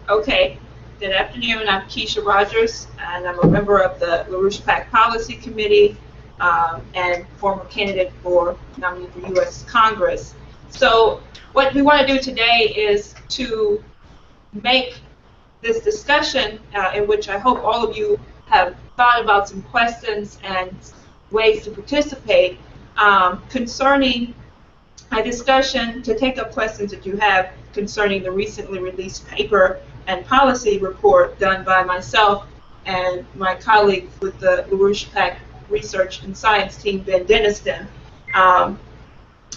Okay, good afternoon. I'm Kesha Rogers, and I'm a member of the LaRouche PAC Policy Committee and former candidate for nominee for U.S. Congress. So what we want to do today is to make this discussion, in which I hope all of you have thought about some questions and ways to participate, concerning a discussion to take up questions that you have concerning the recently released paper and policy report done by myself and my colleague with the LaRouche PAC Research and Science team, Ben Deniston.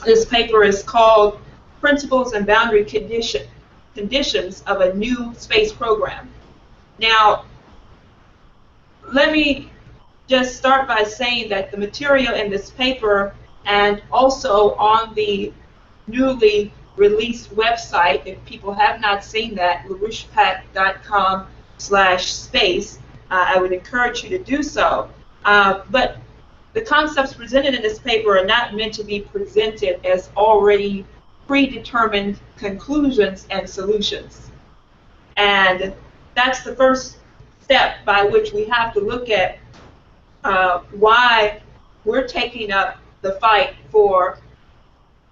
This paper is called Principles and Boundary Conditions of a New Space Program. Now, let me just start by saying that the material in this paper and also on the newly released website, if people have not seen that, larouchepac.com/space, I would encourage you to do so. But the concepts presented in this paper are not meant to be presented as already predetermined conclusions and solutions. And that's the first step by which we have to look at why we're taking up the fight for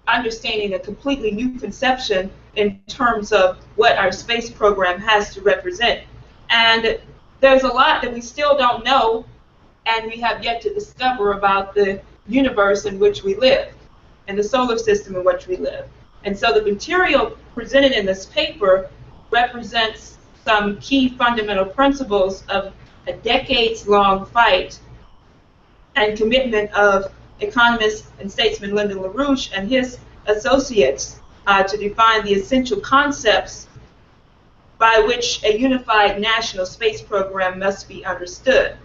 understanding a completely new conception in terms of what our space program has to represent. And there's a lot that we still don't know and we have yet to discover about the universe in which we live and the solar system in which we live. And so the material presented in this paper represents some key fundamental principles of a decades-long fight and commitment of economist and statesman Lyndon LaRouche and his associates to define the essential concepts by which a unified national space program must be understood.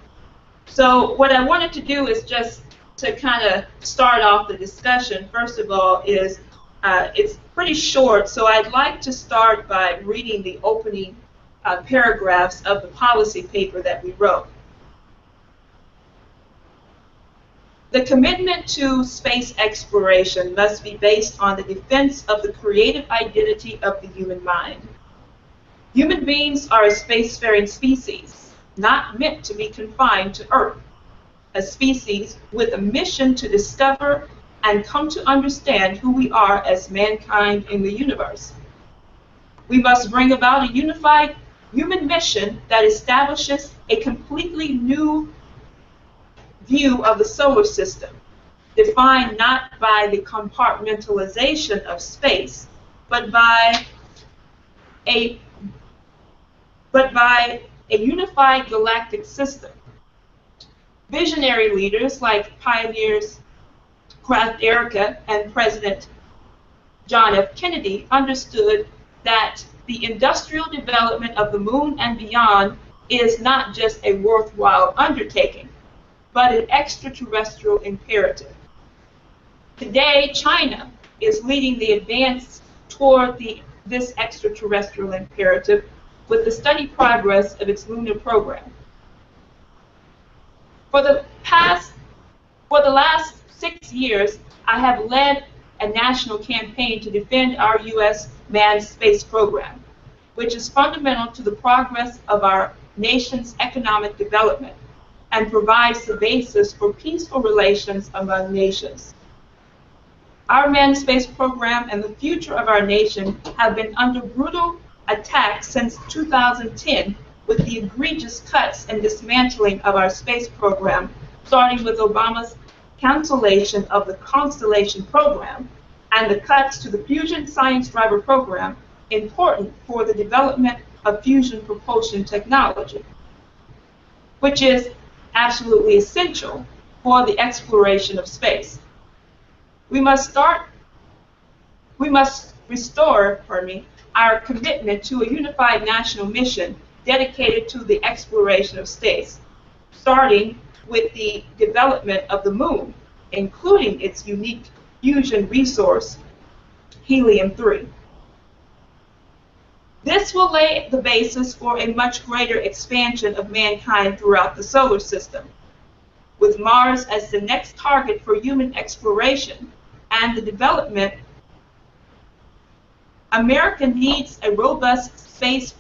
So what I wanted to do is just to kind of start off the discussion, first of all, is it's pretty short, so I'd like to start by reading the opening paragraphs of the policy paper that we wrote. The commitment to space exploration must be based on the defense of the creative identity of the human mind. Human beings are a spacefaring species, not meant to be confined to Earth, a species with a mission to discover and come to understand who we are as mankind in the universe. We must bring about a unified human mission that establishes a completely new view of the solar system, defined not by the compartmentalization of space, but by a unified galactic system. Visionary leaders like pioneers Kraft Erica and President John F. Kennedy understood that the industrial development of the moon and beyond is not just a worthwhile undertaking, but an extraterrestrial imperative. Today, China is leading the advance toward this extraterrestrial imperative with the steady progress of its lunar program. For the last 6 years, I have led a national campaign to defend our U.S. manned space program, which is fundamental to the progress of our nation's economic development and provides the basis for peaceful relations among nations. Our manned space program and the future of our nation have been under brutal attack since 2010, with the egregious cuts and dismantling of our space program, starting with Obama's cancellation of the Constellation program and the cuts to the Fusion Science Driver program, important for the development of fusion propulsion technology, which is absolutely essential for the exploration of space. We must restore our commitment to a unified national mission dedicated to the exploration of space, starting with the development of the moon, including its unique fusion resource, helium-3. This will lay the basis for a much greater expansion of mankind throughout the solar system, with Mars as the next target for human exploration and the development. America needs a robust space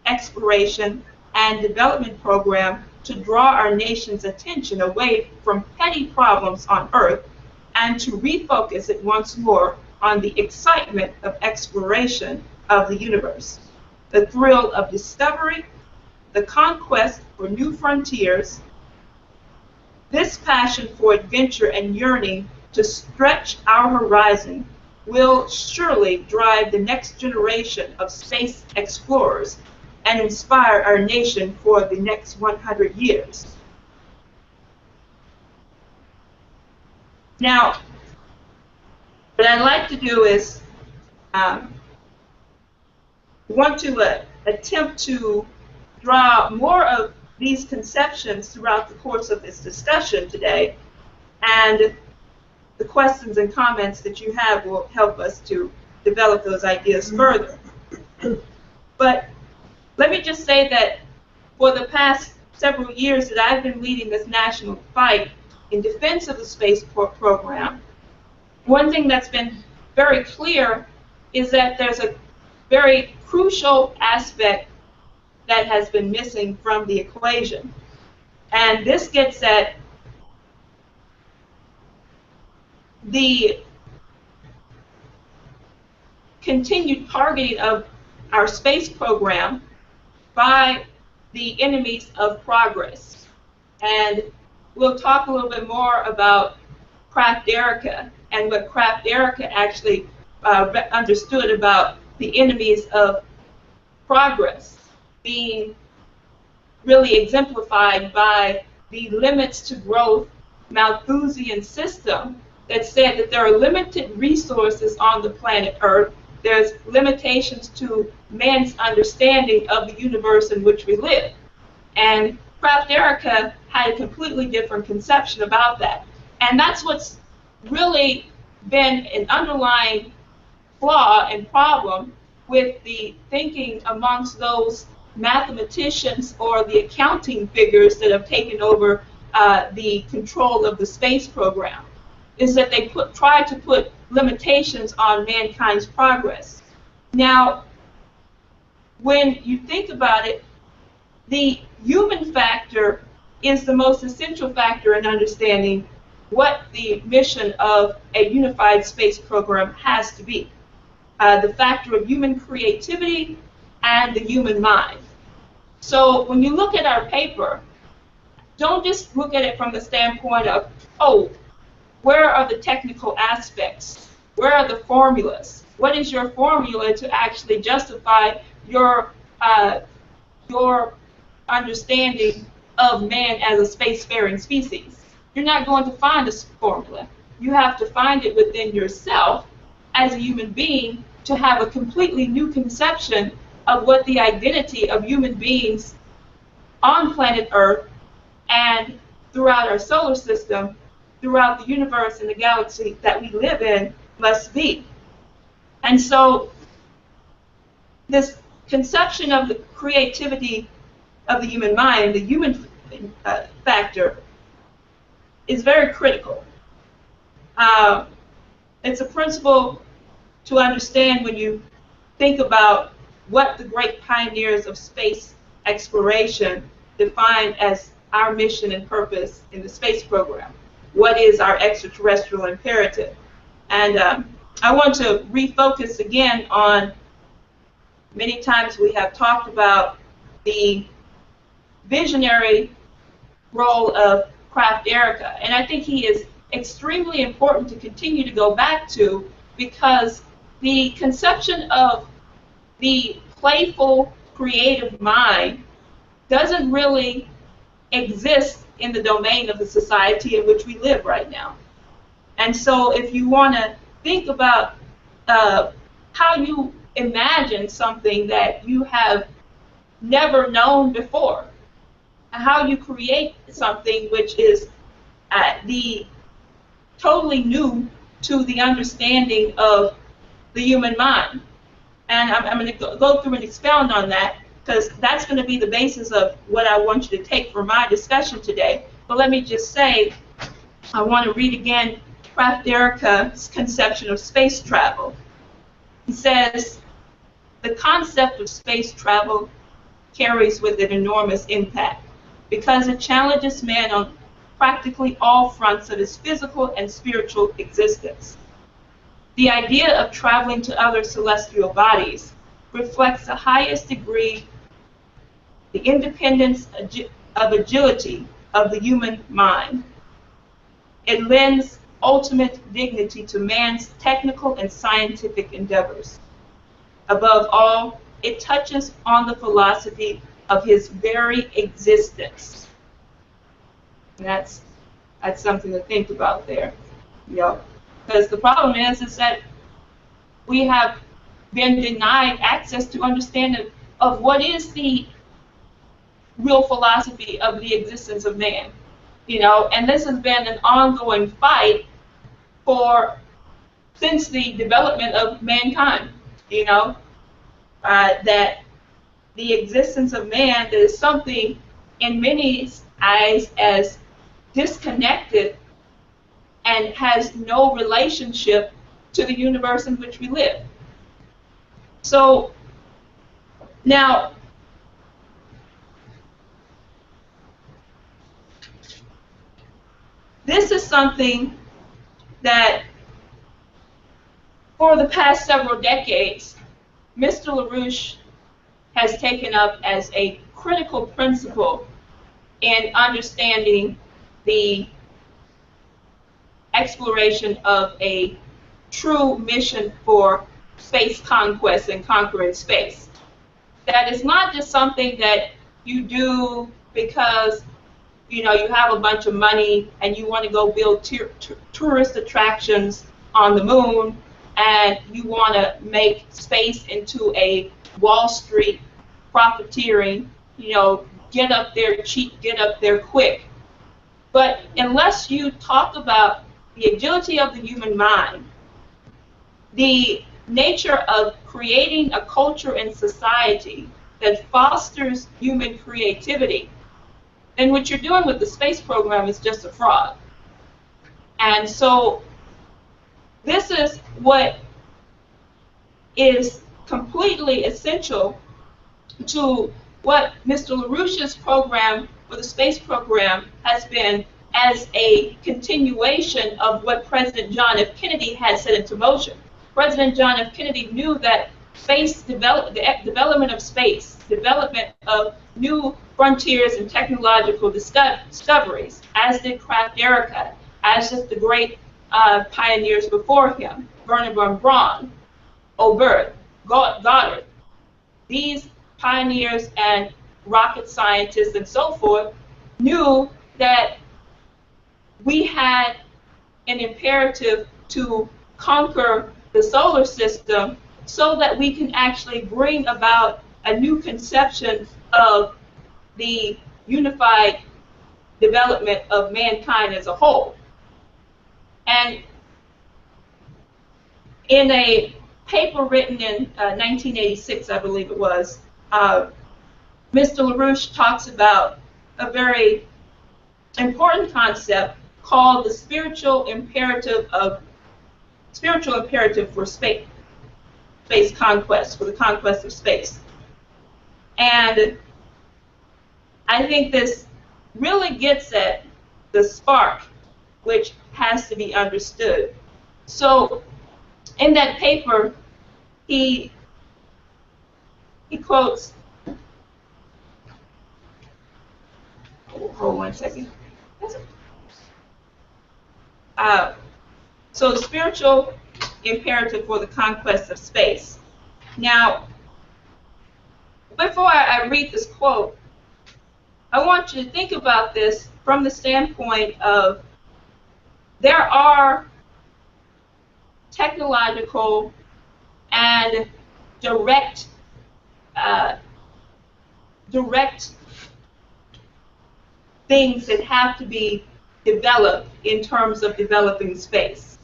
exploration and development program to draw our nation's attention away from petty problems on Earth and to refocus it once more on the excitement of exploration of the universe, the thrill of discovery, the conquest for new frontiers. This passion for adventure and yearning to stretch our horizon will surely drive the next generation of space explorers and inspire our nation for the next 100 years. Now, what I'd like to do is want to attempt to draw more of these conceptions throughout the course of this discussion today, and the questions and comments that you have will help us to develop those ideas further. But let me just say that for the past several years that I've been leading this national fight in defense of the space program, one thing that's been very clear is that there's a very crucial aspect that has been missing from the equation. And this gets at the continued targeting of our space program by the enemies of progress. And we'll talk a little bit more about Kraft Erica and what Kraft Erica actually understood about the enemies of progress being really exemplified by the limits to growth Malthusian system that said that there are limited resources on the planet Earth. There's limitations to man's understanding of the universe in which we live. And Kraft Erica had a completely different conception about that. And that's what's really been an underlying flaw and problem with the thinking amongst those mathematicians or the accounting figures that have taken over the control of the space program, is that they try to put limitations on mankind's progress. Now, when you think about it, the human factor is the most essential factor in understanding what the mission of a unified space program has to be. The factor of human creativity and the human mind. So when you look at our paper, don't just look at it from the standpoint of, oh, where are the technical aspects? Where are the formulas? What is your formula to actually justify your understanding of man as a spacefaring species? You're not going to find a formula. You have to find it within yourself as a human being to have a completely new conception of what the identity of human beings on planet Earth and throughout our solar system, throughout the universe and the galaxy that we live in must be. And so this conception of the creativity of the human mind, the human factor, is very critical. It's a principle to understand when you think about what the great pioneers of space exploration defined as our mission and purpose in the space program. What is our extraterrestrial imperative? And I want to refocus again on, many times we have talked about the visionary role of Kraft Erica. And I think he is extremely important to continue to go back to, because the conception of the playful, creative mind doesn't really exist in the domain of the society in which we live right now. And so if you want to think about how you imagine something that you have never known before, how you create something which is the totally new to the understanding of the human mind. And I'm going to go through and expound on that, because that's going to be the basis of what I want you to take for my discussion today. But let me just say, I want to read again Kraft-Derrica's conception of space travel. He says, the concept of space travel carries with it enormous impact because it challenges man on practically all fronts of his physical and spiritual existence. The idea of traveling to other celestial bodies reflects the highest degree the independence of agility of the human mind. It lends ultimate dignity to man's technical and scientific endeavors. Above all, it touches on the philosophy of his very existence. And that's something to think about there. Because the problem is that we have been denied access to understanding of what is the real philosophy of the existence of man. And this has been an ongoing fight since the development of mankind. That the existence of man is something in many eyes as disconnected and has no relationship to the universe in which we live. So now, this is something that for the past several decades, Mr. LaRouche has taken up as a critical principle in understanding the exploration of a true mission for space conquest and conquering space. That is not just something that you do because you have a bunch of money and you want to go build tourist attractions on the moon, and you want to make space into a Wall Street profiteering, get up there cheap, get up there quick. But unless you talk about the agility of the human mind, the nature of creating a culture and society that fosters human creativity, then what you're doing with the space program is just a fraud. And so this is what is completely essential to what Mr. LaRouche's program for the space program has been, as a continuation of what President John F. Kennedy had set into motion. President John F. Kennedy knew that the development of space, development of new frontiers and technological discoveries, as did Kraft-Derrica, as did the great pioneers before him, Wernher von Braun, Oberth, Goddard. These pioneers and rocket scientists and so forth knew that we had an imperative to conquer the solar system so that we can actually bring about a new conception of the unified development of mankind as a whole. And in a paper written in 1986, I believe it was, Mr. LaRouche talks about a very important concept called the spiritual imperative for space conquest, for the conquest of space. And I think this really gets at the spark, which has to be understood. So in that paper, he quotes, hold 1 second. So the spiritual imperative for the conquest of space. Now, before I read this quote, I want you to think about this from the standpoint of there are technological and direct things that have to be developed in terms of developing space.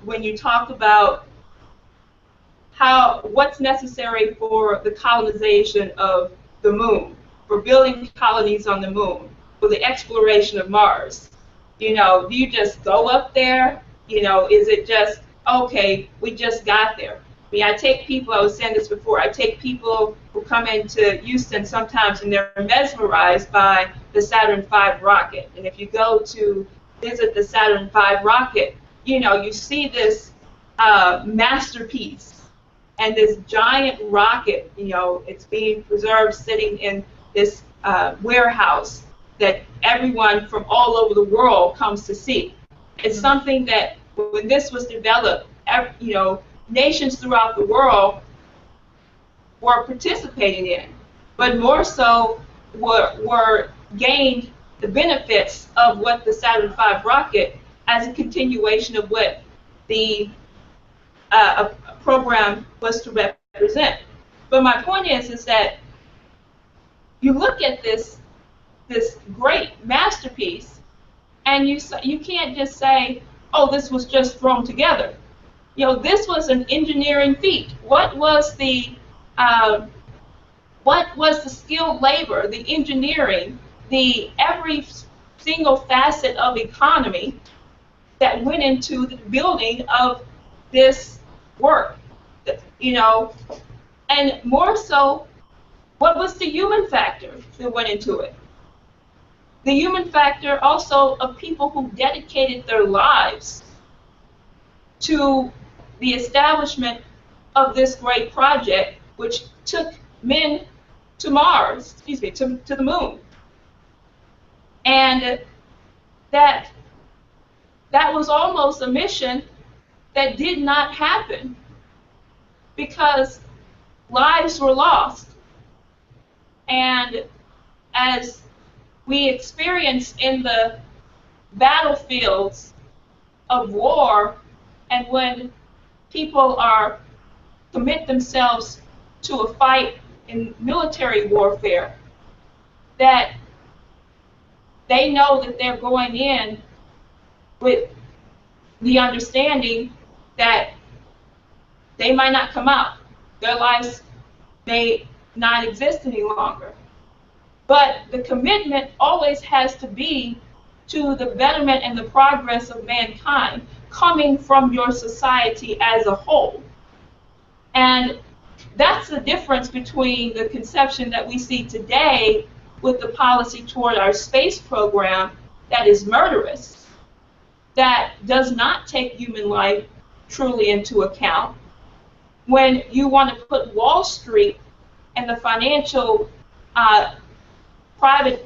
When you talk about what's necessary for the colonization of the moon, for building colonies on the moon, for the exploration of Mars. You know, do you just go up there? You know, is it just, okay, we just got there? I mean, I take people, I was saying this before, I take people who come into Houston sometimes and they're mesmerized by the Saturn V rocket. And if you go to visit the Saturn V rocket, you know, you see this masterpiece and this giant rocket, you know, it's being preserved sitting in this warehouse that everyone from all over the world comes to see. It's something that when this was developed, you know, nations throughout the world were participating in, but more so were gained the benefits of what the Saturn V rocket as a continuation of what the program was to represent. But my point is that you look at this great masterpiece, and you can't just say, oh, this was just thrown together. You know, this was an engineering feat. What was the skilled labor, the engineering, the every single facet of economy that went into the building of this work? You know, and more so, what was the human factor that went into it? The human factor also of people who dedicated their lives to the establishment of this great project, which took men to Mars, to the moon. And that was almost a mission that did not happen because lives were lost. And as we experience in the battlefields of war, and when people commit themselves to a fight in military warfare, that they know that they're going in with the understanding that they might not come out. Their lives may not exist any longer. But the commitment always has to be to the betterment and the progress of mankind coming from your society as a whole. And that's the difference between the conception that we see today with the policy toward our space program that is murderous, that does not take human life truly into account. When you want to put Wall Street and the financial private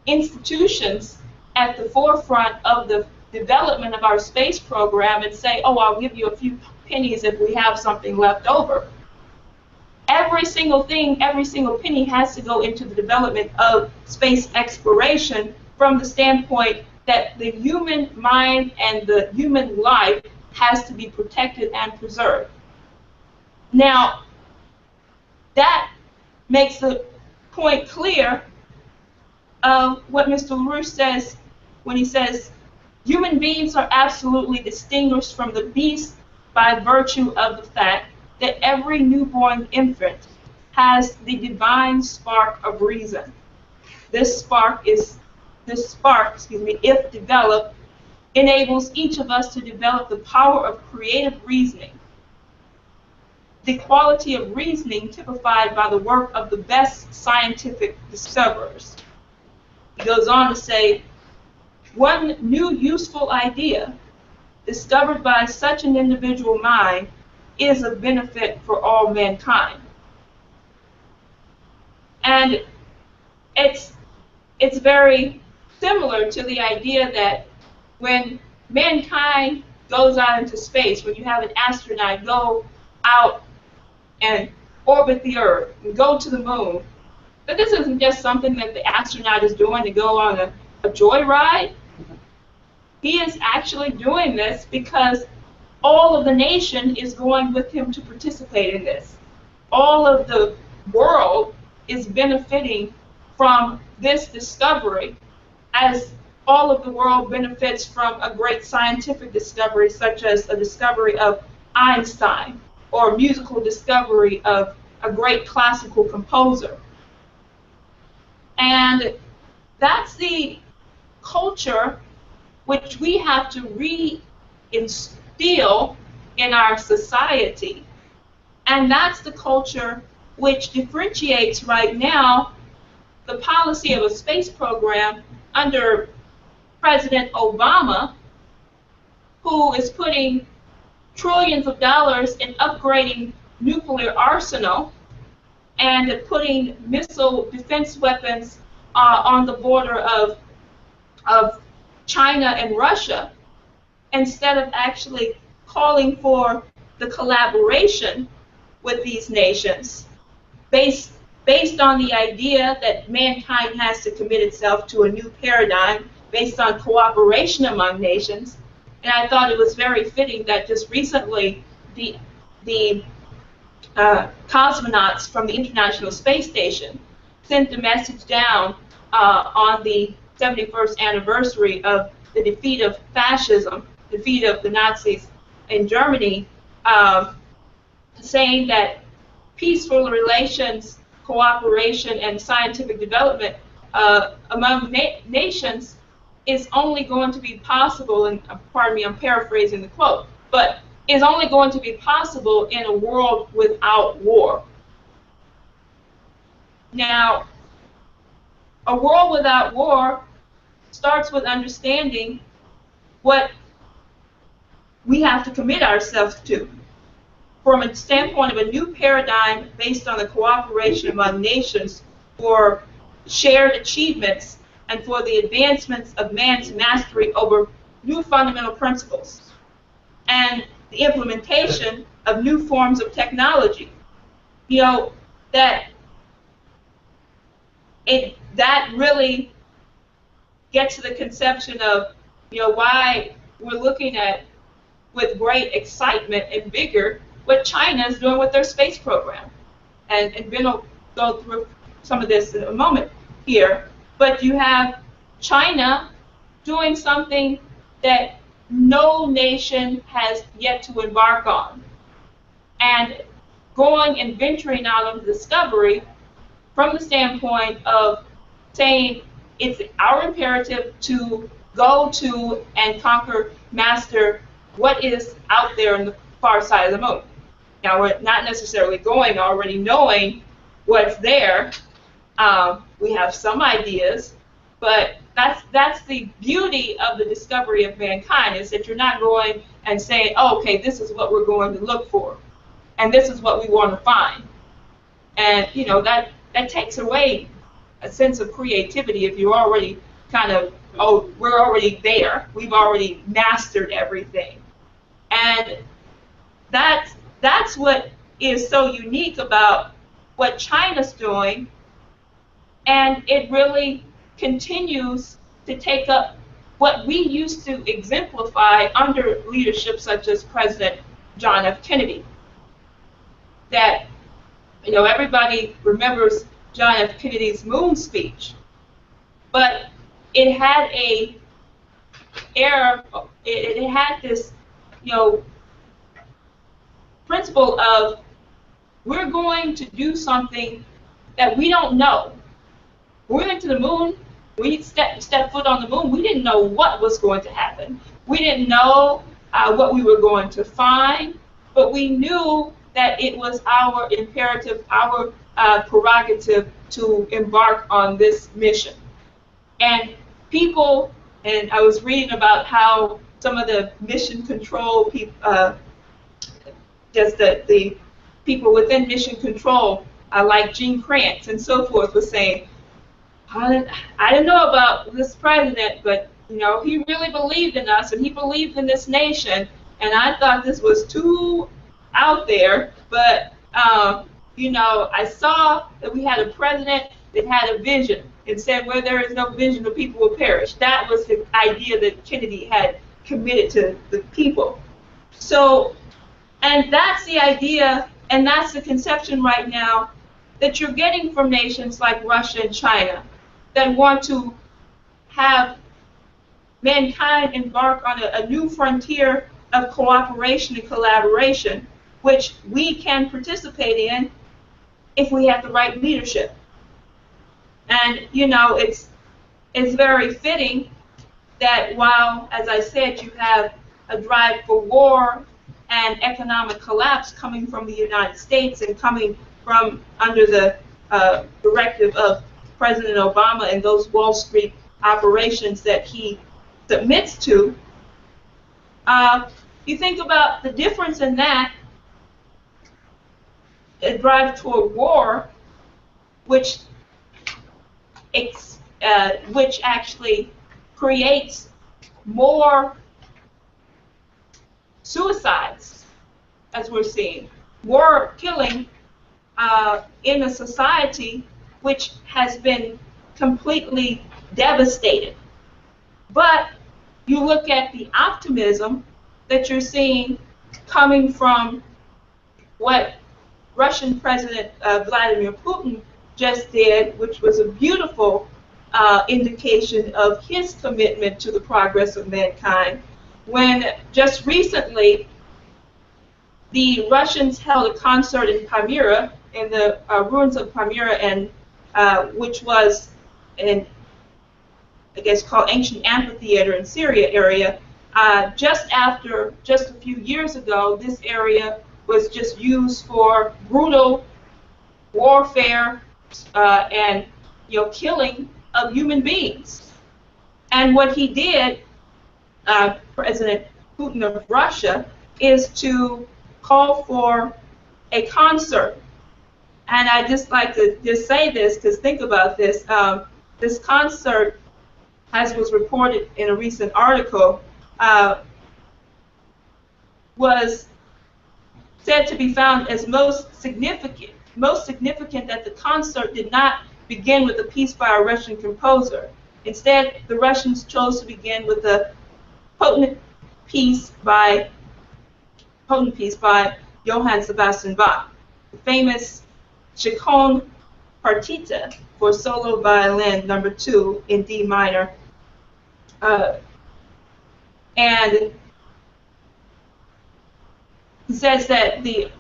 institutions at the forefront of the development of our space program and say, oh, I'll give you a few pennies if we have something left over. Every single thing, every single penny has to go into the development of space exploration from the standpoint that the human mind and the human life has to be protected and preserved. Now, that makes the point clear of what Mr. LaRouche says when he says, human beings are absolutely distinguished from the beast by virtue of the fact that every newborn infant has the divine spark of reason. This spark, if developed, enables each of us to develop the power of creative reasoning. The quality of reasoning typified by the work of the best scientific discoverers. He goes on to say, one new useful idea discovered by such an individual mind is of benefit for all mankind. And it's very similar to the idea that when mankind goes out into space, when you have an astronaut go out and orbit the Earth and go to the moon, but this isn't just something that the astronaut is doing to go on a joyride. He is actually doing this because all of the nation is going with him to participate in this. All of the world is benefiting from this discovery, as all of the world benefits from a great scientific discovery, such as a discovery of Einstein. or musical discovery of a great classical composer. And that's the culture which we have to reinstill in our society. And that's the culture which differentiates right now the policy of a space program under President Obama, who is putting trillions of dollars in upgrading nuclear arsenal and putting missile defense weapons on the border of China and Russia, instead of actually calling for the collaboration with these nations based on the idea that mankind has to commit itself to a new paradigm based on cooperation among nations. And I thought it was very fitting that just recently the cosmonauts from the International Space Station sent a message down on the 71st anniversary of the defeat of fascism, defeat of the Nazis in Germany, saying that peaceful relations, cooperation, and scientific development among nations is only going to be possible, and pardon me, I'm paraphrasing the quote, but is only going to be possible in a world without war. Now, a world without war starts with understanding what we have to commit ourselves to from a standpoint of a new paradigm based on the cooperation among nations for shared achievements and for the advancements of man's mastery over new fundamental principles and the implementation of new forms of technology. You know, that really gets to the conception of, you know, why we're looking at with great excitement and vigor what China is doing with their space program. And Ben will go through some of this in a moment here. But you have China doing something that no nation has yet to embark on, and going and venturing out on discovery from the standpoint of saying it's our imperative to go to and conquer, master what is out there on the far side of the moon. Now, we're not necessarily going already knowing what's there. We have some ideas, but that's the beauty of the discovery of mankind, is that you're not going and saying, oh, okay, this is what we're going to look for, and this is what we want to find. And, you know, that takes away a sense of creativity if you're already kind of, oh, we're already there. We've already mastered everything. And that's what is so unique about what China's doing, and it really continues to take up what we used to exemplify under leadership such as President John F. Kennedy. That, you know, everybody remembers John F. Kennedy's moon speech, but it had it had this, you know, principle of, we're going to do something that we don't know. We went to the moon. We stepped foot on the moon. We didn't know what was going to happen. We didn't know what we were going to find, but we knew that it was our imperative, our prerogative to embark on this mission. And people, and I was reading about how some of the mission control people, just the people within mission control, like Gene Kranz and so forth, was saying, I don't know about this president, but, you know, he really believed in us, and he believed in this nation, and I thought this was too out there, but, you know, I saw that we had a president that had a vision and said, where there is no vision, the people will perish. That was the idea that Kennedy had committed to the people. So, and that's the idea, and that's the conception right now that you're getting from nations like Russia and China that want to have mankind embark on a new frontier of cooperation and collaboration, which we can participate in if we have the right leadership. And you know, it's very fitting that while, as I said, you have a drive for war and economic collapse coming from the United States and coming from under the directive of President Obama and those Wall Street operations that he submits to, you think about the difference in that, a drive toward war, which actually creates more suicides, as we're seeing, more killing in a society which has been completely devastated. But you look at the optimism that you're seeing coming from what Russian President Vladimir Putin just did, which was a beautiful indication of his commitment to the progress of mankind, when just recently the Russians held a concert in Palmyra, in the ruins of Palmyra, and which was an, I guess, called ancient amphitheater in Syria area. Just a few years ago, this area was just used for brutal warfare and killing of human beings. And what he did, President Putin of Russia, is to call for a concert. And I just like to just say this, because think about this. This concert, as was reported in a recent article, was said to be found as most significant that the concert did not begin with a piece by a Russian composer. Instead, the Russians chose to begin with a potent piece by Johann Sebastian Bach, the famous Chaconne Partita for solo violin number 2 in D minor. And he says that the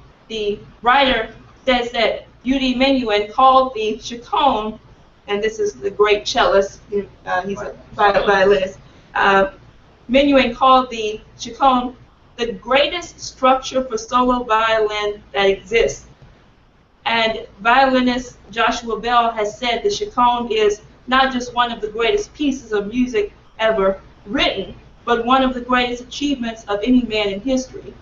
writer says that Yuri Menuhin called the Chaconne, and this is the great cellist, he's a violinist, Menuhin called the Chaconne the greatest structure for solo violin that exists. And violinist Joshua Bell has said the Chaconne is not just one of the greatest pieces of music ever written, but one of the greatest achievements of any man in history.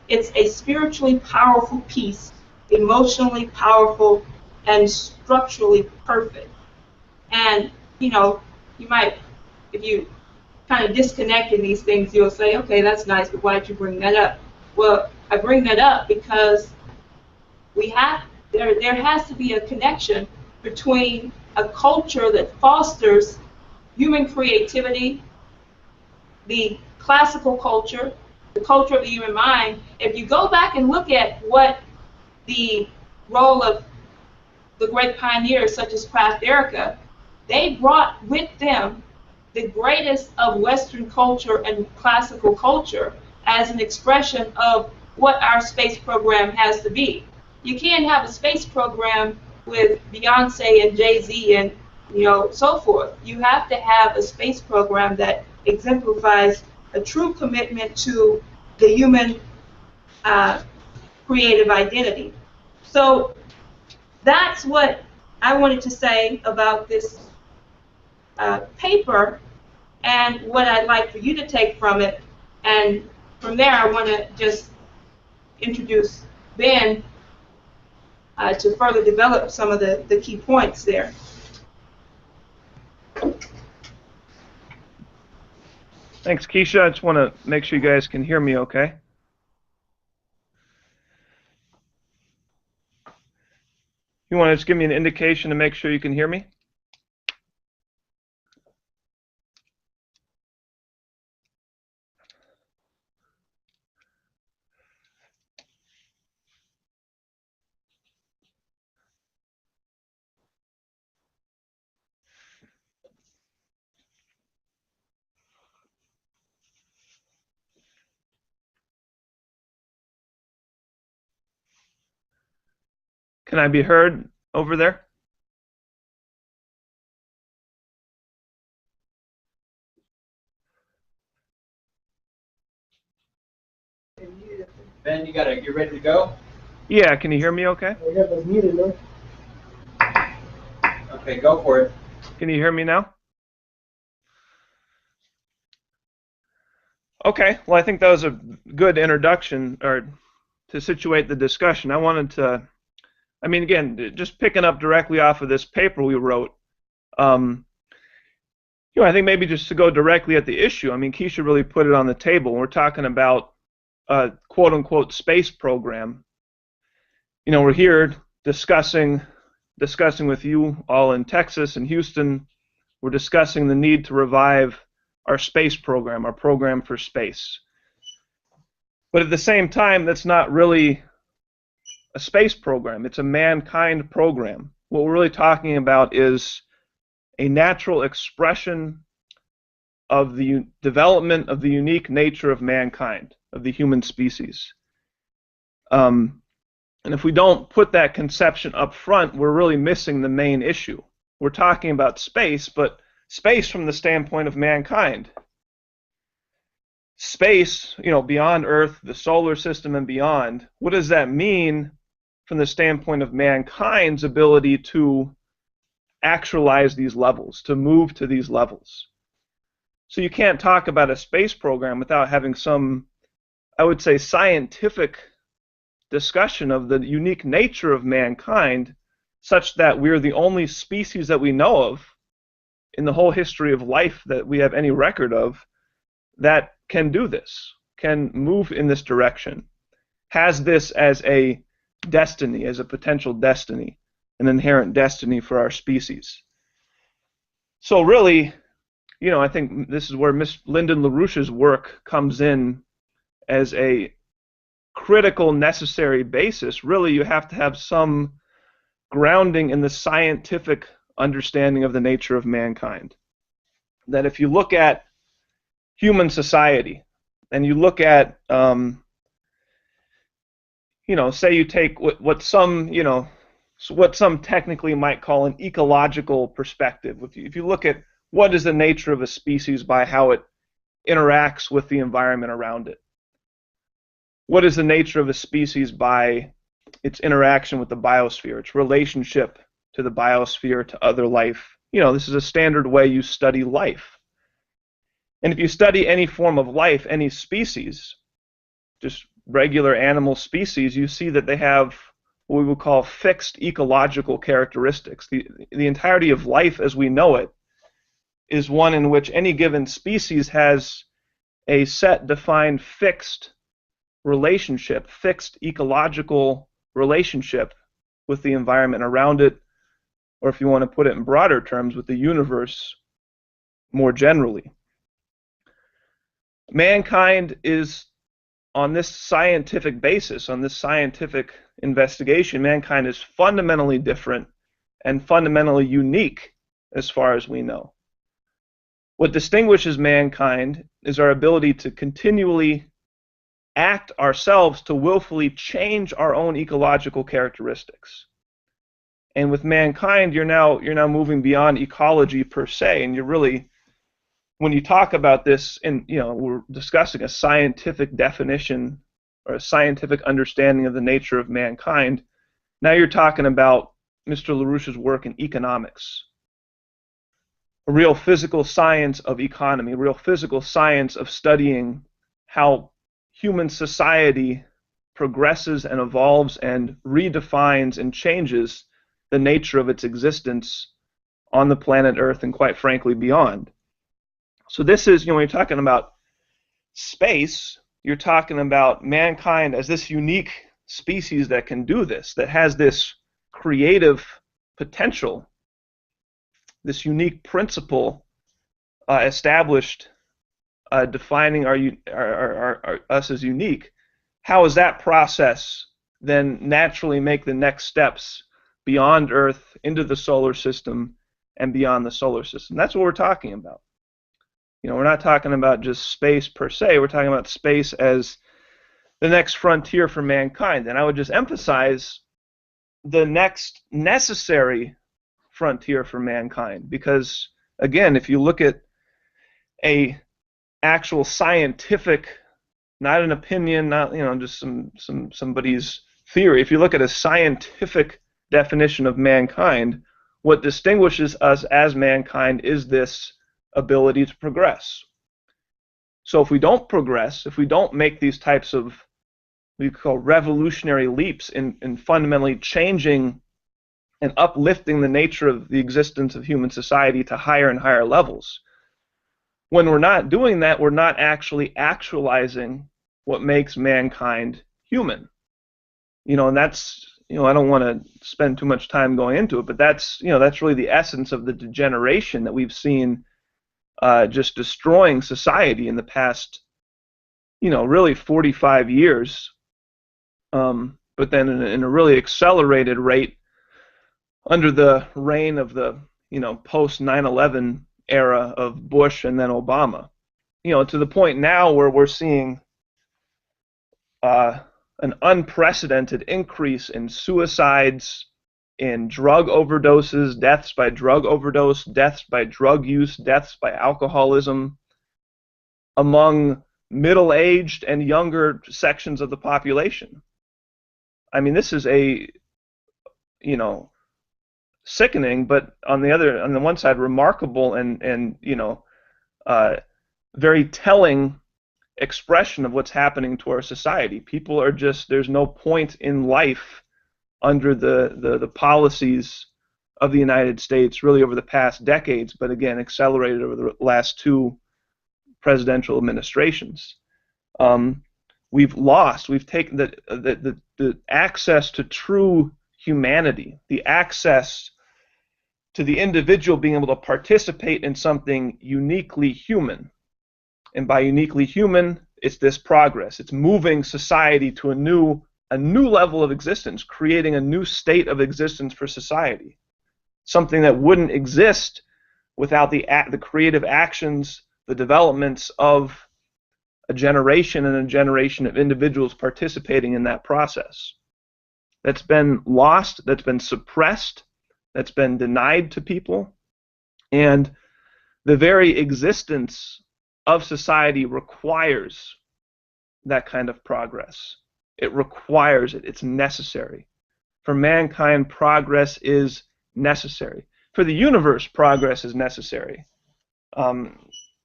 It's a spiritually powerful piece, emotionally powerful, and structurally perfect. And, you might, if you kind of disconnect in these things, you'll say, okay, that's nice, but why did you bring that up? Well, I bring that up because there has to be a connection between a culture that fosters human creativity, the classical culture, the culture of the human mind. If you go back and look at what the role of the great pioneers such as Kraft Erica, they brought with them the greatest of Western culture and classical culture as an expression of what our space program has to be. You can't have a space program with Beyonce and Jay-Z and so forth. You have to have a space program that exemplifies a true commitment to the human creative identity. So that's what I wanted to say about this paper and what I'd like for you to take from it. And from there, I want to just introduce Ben to further develop some of the key points there. Thanks, Kesha. I just want to make sure you guys can hear me okay. You want to just give me an indication to make sure you can hear me? Can I be heard over there? Ben, you're ready to go? Yeah, can you hear me okay? Okay, go for it. Can you hear me now? Okay, well, I think that was a good introduction or to situate the discussion. I wanted to, I mean, again, just picking up directly off of this paper we wrote, I think maybe just to go directly at the issue, I mean, Kesha really put it on the table. We're talking about a quote-unquote space program. We're here discussing with you all in Texas and Houston. We're discussing the need to revive our space program, our program for space. But at the same time, that's not really a space program. It's a mankind program. What we're really talking about is a natural expression of the development of the unique nature of mankind, of the human species. And if we don't put that conception up front, we're really missing the main issue. We're talking about space, but space from the standpoint of mankind. Space, beyond Earth, the solar system and beyond, what does that mean from the standpoint of mankind's ability to actualize these levels, to move to these levels? So you can't talk about a space program without having some, I would say, scientific discussion of the unique nature of mankind, such that we're the only species that we know of in the whole history of life that we have any record of that can do this, can move in this direction, has this as a destiny, as a potential destiny, an inherent destiny for our species. So really, I think this is where Miss Lyndon LaRouche's work comes in as a critical, necessary basis. Really, you have to have some grounding in the scientific understanding of the nature of mankind. That if you look at human society and you look at, say you take what some technically might call an ecological perspective. If you look at what is the nature of a species by how it interacts with the environment around it. What is the nature of a species by its interaction with the biosphere, its relationship to the biosphere, to other life? This is a standard way you study life. And if you study any form of life, any species, just regular animal species, you see that they have what we would call fixed ecological characteristics. The entirety of life as we know it is one in which any given species has a set, defined, fixed relationship, fixed ecological relationship with the environment around it, or if you want to put it in broader terms, with the universe more generally. Mankind is, on this scientific basis, on this scientific investigation, mankind is fundamentally different and fundamentally unique as far as we know. What distinguishes mankind is our ability to continually act ourselves to willfully change our own ecological characteristics. And with mankind, you're now moving beyond ecology per se, and you're really, when you talk about this, and we're discussing a scientific definition or a scientific understanding of the nature of mankind, now you're talking about Mr. LaRouche's work in economics. A real physical science of economy, a real physical science of studying how human society progresses and evolves and redefines and changes the nature of its existence on the planet Earth and, quite frankly, beyond. So this is, when you're talking about space, you're talking about mankind as this unique species that can do this, that has this creative potential, this unique principle established, defining us as unique. How does that process then naturally make the next steps beyond Earth, into the solar system, and beyond the solar system? That's what we're talking about. We're not talking about just space per se. We're talking about space as the next frontier for mankind. And I would just emphasize the next necessary frontier for mankind, because again, if you look at a actual scientific, not an opinion, not just somebody's theory, if you look at a scientific definition of mankind, what distinguishes us as mankind is this ability to progress. So if we don't progress, if we don't make these types of we call revolutionary leaps in fundamentally changing and uplifting the nature of the existence of human society to higher and higher levels, when we're not doing that, we're not actually actualizing what makes mankind human. And that's, I don't want to spend too much time going into it, but that's really the essence of the degeneration that we've seen just destroying society in the past, really 45 years. But then in a really accelerated rate under the reign of the, post 9/11 era of Bush and then Obama, to the point now where we're seeing an unprecedented increase in suicides, in drug overdoses, deaths by drug overdose, deaths by drug use, deaths by alcoholism among middle-aged and younger sections of the population. I mean, this is a, sickening, but on the one side, remarkable and very telling expression of what's happening to our society. People are just, there's no point in life under the policies of the United States really over the past decades, but again, accelerated over the last two presidential administrations. We've taken the access to true humanity, the access to the individual being able to participate in something uniquely human. And by uniquely human, it's this progress. It's moving society to a new level of existence, creating a new state of existence for society. Something that wouldn't exist without the creative actions, the developments of a generation and a generation of individuals participating in that process. That's been lost, that's been suppressed, that's been denied to people, and the very existence of society requires that kind of progress. It requires it. It's necessary. For mankind, progress is necessary. For the universe, progress is necessary. A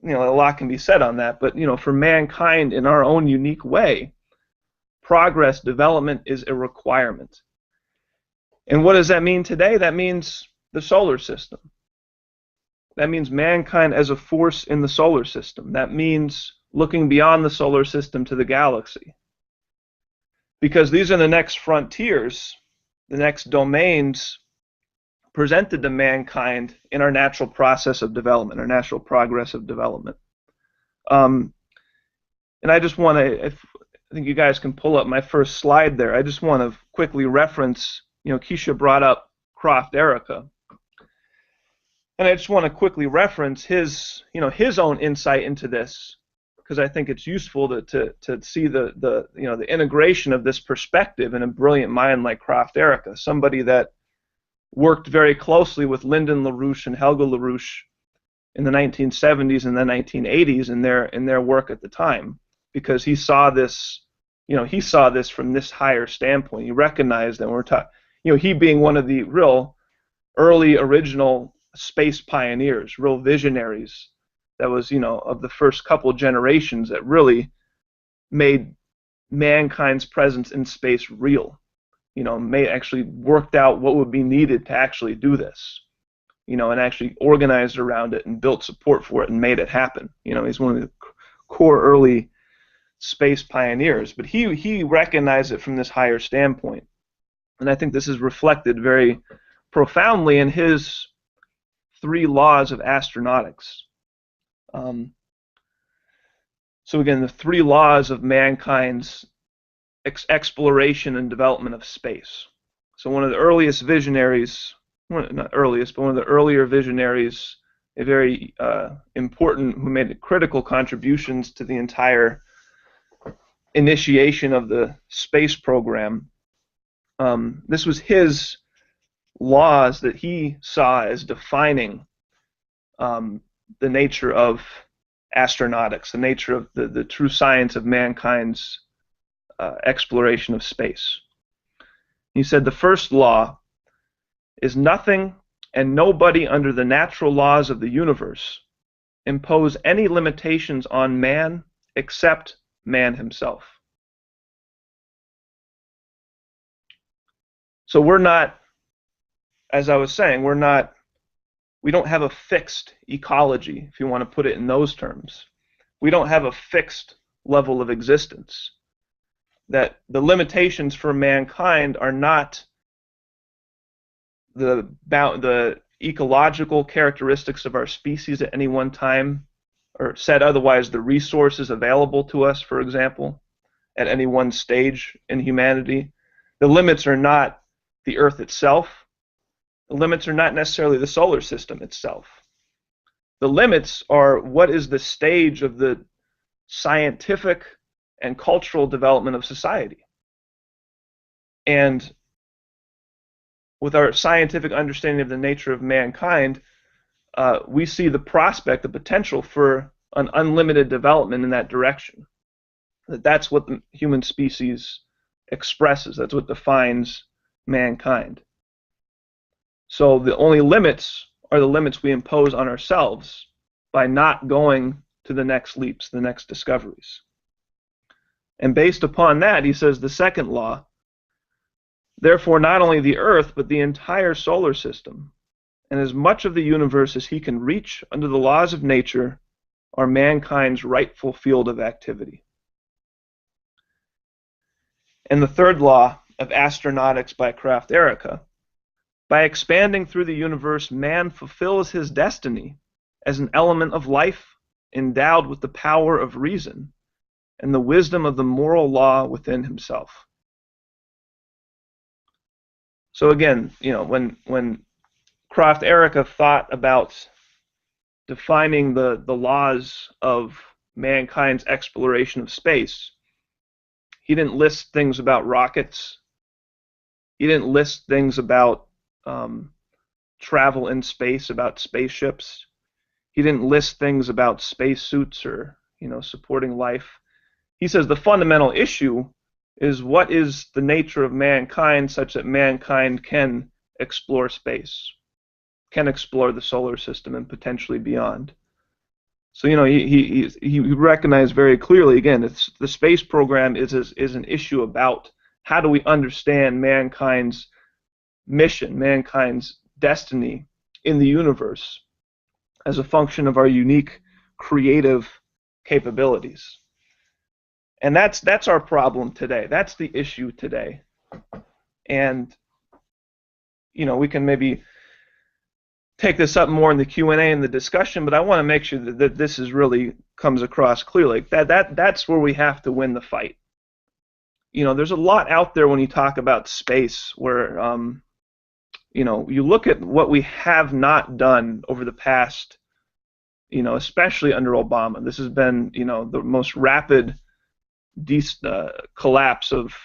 lot can be said on that, but for mankind in our own unique way, progress, development is a requirement. And what does that mean today? That means the solar system. That means mankind as a force in the solar system. That means looking beyond the solar system to the galaxy. Because these are the next frontiers, the next domains presented to mankind in our natural process of development, our natural progress of development. And I just want to, I think you guys can pull up my first slide there. I just want to quickly reference, Kesha brought up Croft Erica. And I just want to quickly reference his own insight into this, because I think it's useful to see the integration of this perspective in a brilliant mind like Croft Erica, somebody that worked very closely with Lyndon LaRouche and Helga LaRouche in the 1970s and the 1980s in their work at the time, because he saw this from this higher standpoint. He recognized that we're talking, he being one of the real early original space pioneers, real visionaries, that was, of the first couple generations that really made mankind's presence in space real. Actually worked out what would be needed to actually do this, and actually organized around it and built support for it and made it happen. He's one of the core early space pioneers, but he recognized it from this higher standpoint. And I think this is reflected very profoundly in his 3 laws of astronautics. So again, the 3 laws of mankind's exploration and development of space. So one of the earliest visionaries, not earliest, but one of the earlier visionaries, a very important, who made critical contributions to the entire initiation of the space program, This was his laws that he saw as defining the nature of astronautics, the nature of the true science of mankind's exploration of space. He said the first law is nothing and nobody under the natural laws of the universe impose any limitations on man except man himself. So we're not, as I was saying, we don't have a fixed ecology, if you want to put it in those terms. We don't have a fixed level of existence. That the limitations for mankind are not the ecological characteristics of our species at any one time, or said otherwise, the resources available to us, for example, at any one stage in humanity. The limits are not the Earth itself. The limits are not necessarily the solar system itself. The limits are what is the stage of the scientific and cultural development of society. And with our scientific understanding of the nature of mankind, we see the prospect, the potential for an unlimited development in that direction. That's what the human species expresses. That's what defines mankind. So the only limits are the limits we impose on ourselves by not going to the next leaps, the next discoveries. And based upon that, he says the second law, therefore not only the Earth, but the entire solar system, and as much of the universe as he can reach under the laws of nature, are mankind's rightful field of activity. And the third law of astronautics by Kraft Erika, by expanding through the universe, man fulfills his destiny as an element of life endowed with the power of reason and the wisdom of the moral law within himself. So again, when Kraft Erika thought about defining the laws of mankind's exploration of space, he didn't list things about rockets. He didn't list things about travel in space, about spaceships. He didn't list things about spacesuits or supporting life. He says the fundamental issue is what is the nature of mankind such that mankind can explore space, can explore the solar system and potentially beyond. So he recognized very clearly, again, the space program is an issue about how do we understand mankind's mission, mankind's destiny in the universe as a function of our unique creative capabilities. And that's our problem today. That's the issue today. And we can maybe take this up more in the Q&A and the discussion, but I want to make sure that this is really comes across clearly. That's where we have to win the fight. There's a lot out there when you talk about space where you look at what we have not done over the past, especially under Obama. This has been, the most rapid collapse of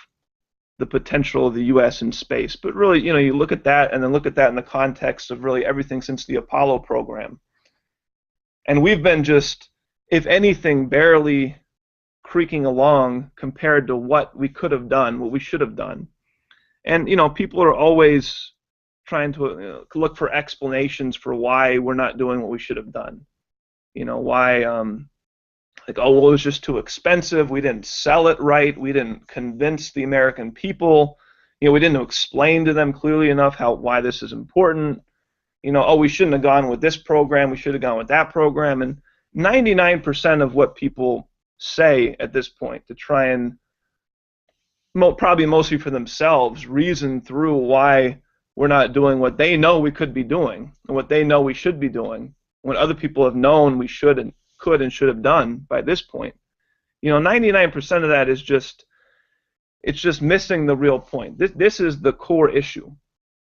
the potential of the U.S. in space. But really, you look at that and then look at that in the context of really everything since the Apollo program. And we've been just, if anything, barely creaking along compared to what we could have done, what we should have done. And, people are always trying to look for explanations for why we're not doing what we should have done. Why, it was just too expensive, we didn't sell it right, we didn't convince the American people, we didn't explain to them clearly enough why this is important. We shouldn't have gone with this program, we should have gone with that program. And 99% of what people say at this point to try and, probably mostly for themselves, reason through why we're not doing what they know we could be doing and what they know we should be doing, when other people have known we should and could and should have done by this point. 99% of that is just missing the real point. This is the core issue,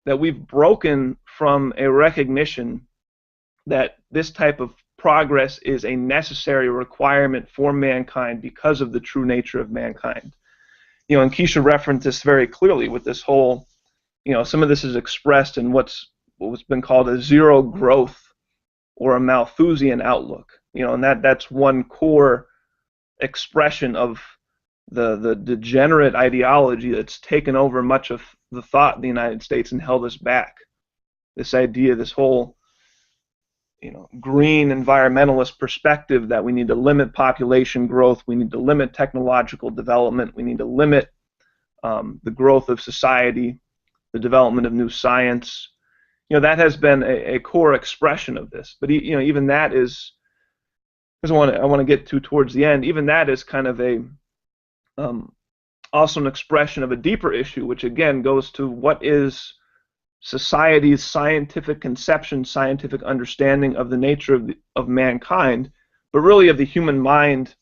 that we've broken from a recognition that this type of progress is a necessary requirement for mankind because of the true nature of mankind. And Kesha referenced this very clearly with this whole, some of this is expressed in what's been called a zero growth or a Malthusian outlook. And that's one core expression of the degenerate ideology that's taken over much of the thought in the United States and held us back. This idea, this whole green environmentalist perspective that we need to limit population growth, we need to limit technological development, we need to limit the growth of society, the development of new science. That has been a core expression of this. But even that is, as I want to get to towards the end, even that is kind of a also an expression of a deeper issue, which again goes to what is society's scientific conception, scientific understanding of the nature of mankind, but really of the human mind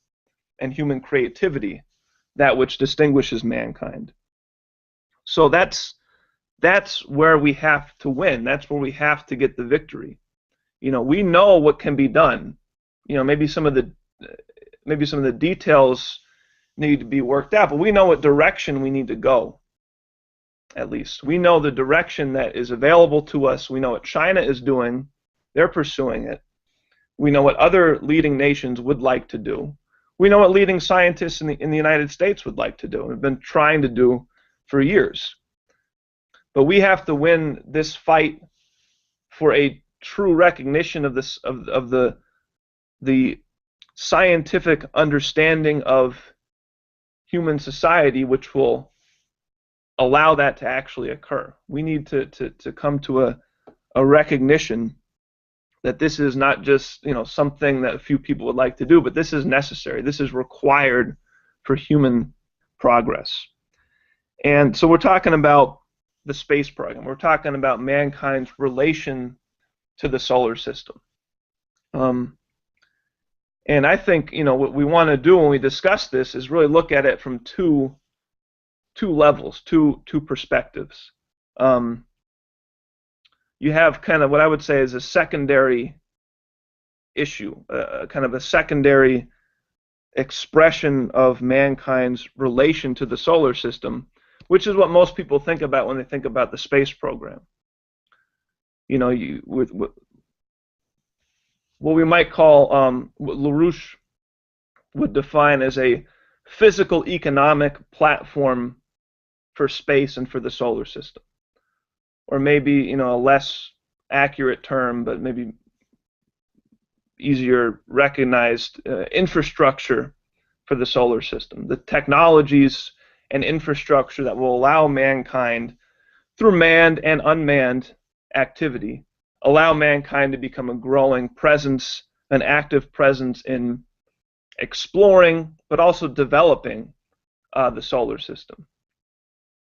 and human creativity, that which distinguishes mankind. So that's where we have to win. That's where we have to get the victory. We know what can be done. Maybe some of the details need to be worked out, but we know what direction we need to go. At least we know the direction that is available to us. We know what China is doing. They're pursuing it. We know what other leading nations would like to do. We know what leading scientists in the United States would like to do and have been trying to do for years. But we have to win this fight for a true recognition of this of the scientific understanding of human society, which will allow that to actually occur. We need to come to a recognition that this is not just something that a few people would like to do, but this is necessary. This is required for human progress. And so we're talking about the space program. We're talking about mankind's relation to the solar system. And I think what we want to do when we discuss this is really look at it from two levels, two perspectives. You have kind of what I would say is a secondary issue, kind of a secondary expression of mankind's relation to the solar system, which is what most people think about when they think about the space program. What we might call what LaRouche would define as a physical economic platform for space and for the solar system, or maybe a less accurate term, but maybe easier recognized infrastructure for the solar system. The technologies and infrastructure that will allow mankind, through manned and unmanned activity, allow mankind to become a growing presence, an active presence in exploring, but also developing the solar system.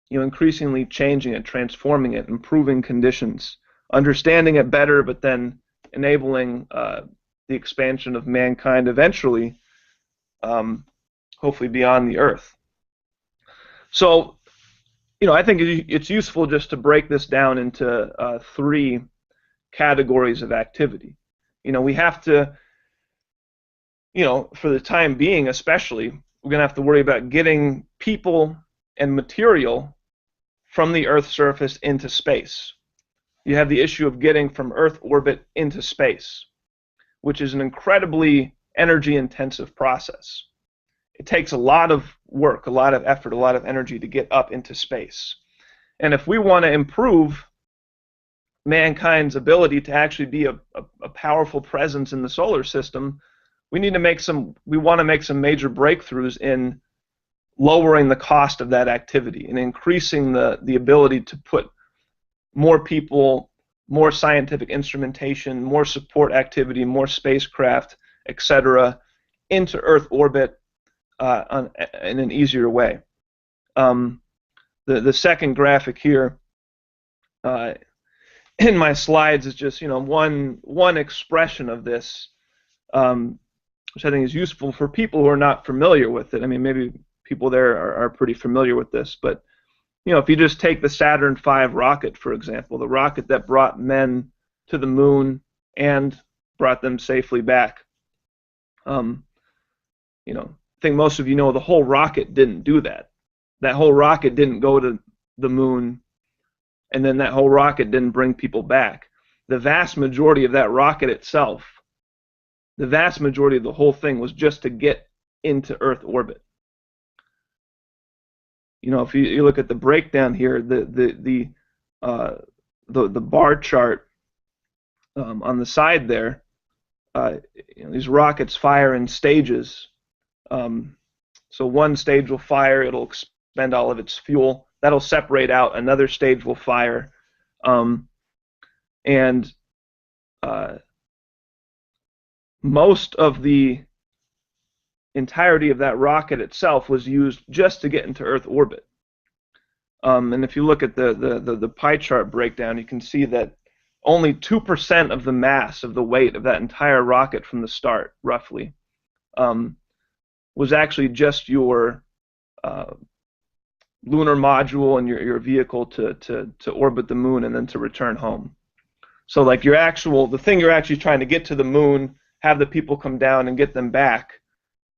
Increasingly changing it, transforming it, improving conditions, understanding it better, but then enabling the expansion of mankind eventually, hopefully beyond the Earth. So, I think it's useful just to break this down into three categories of activity. We have to, for the time being especially, we're going to have to worry about getting people and material from the Earth's surface into space. You have the issue of getting from Earth orbit into space, which is an incredibly energy-intensive process. It takes a lot of work, a lot of effort, a lot of energy to get up into space. And if we want to improve mankind's ability to actually be a powerful presence in the solar system, we want to make some major breakthroughs in lowering the cost of that activity and increasing the ability to put more people, more scientific instrumentation, more support activity, more spacecraft, etc., into Earth orbit in an easier way. The second graphic here in my slides is just one expression of this, which I think is useful for people who are not familiar with it. I mean, maybe people there are pretty familiar with this, but if you just take the Saturn V rocket, for example, the rocket that brought men to the moon and brought them safely back, I think most of you know the whole rocket didn't do that. that whole rocket didn't go to the moon, and then that whole rocket didn't bring people back. The vast majority of that rocket itself, the vast majority of the whole thing was just to get into Earth orbit. You know, if you look at the breakdown here, the bar chart on the side there, you know, these rockets fire in stages. So one stage will fire, it'll expend all of its fuel. That'll separate out. Another stage will fire, and most of the entirety of that rocket itself was used just to get into Earth orbit. And if you look at the pie chart breakdown, you can see that only 2% of the mass of the weight of that entire rocket from the start, roughly, was actually just your lunar module and your vehicle to orbit the moon and then to return home. So like the thing you're actually trying to get to the moon, have the people come down and get them back,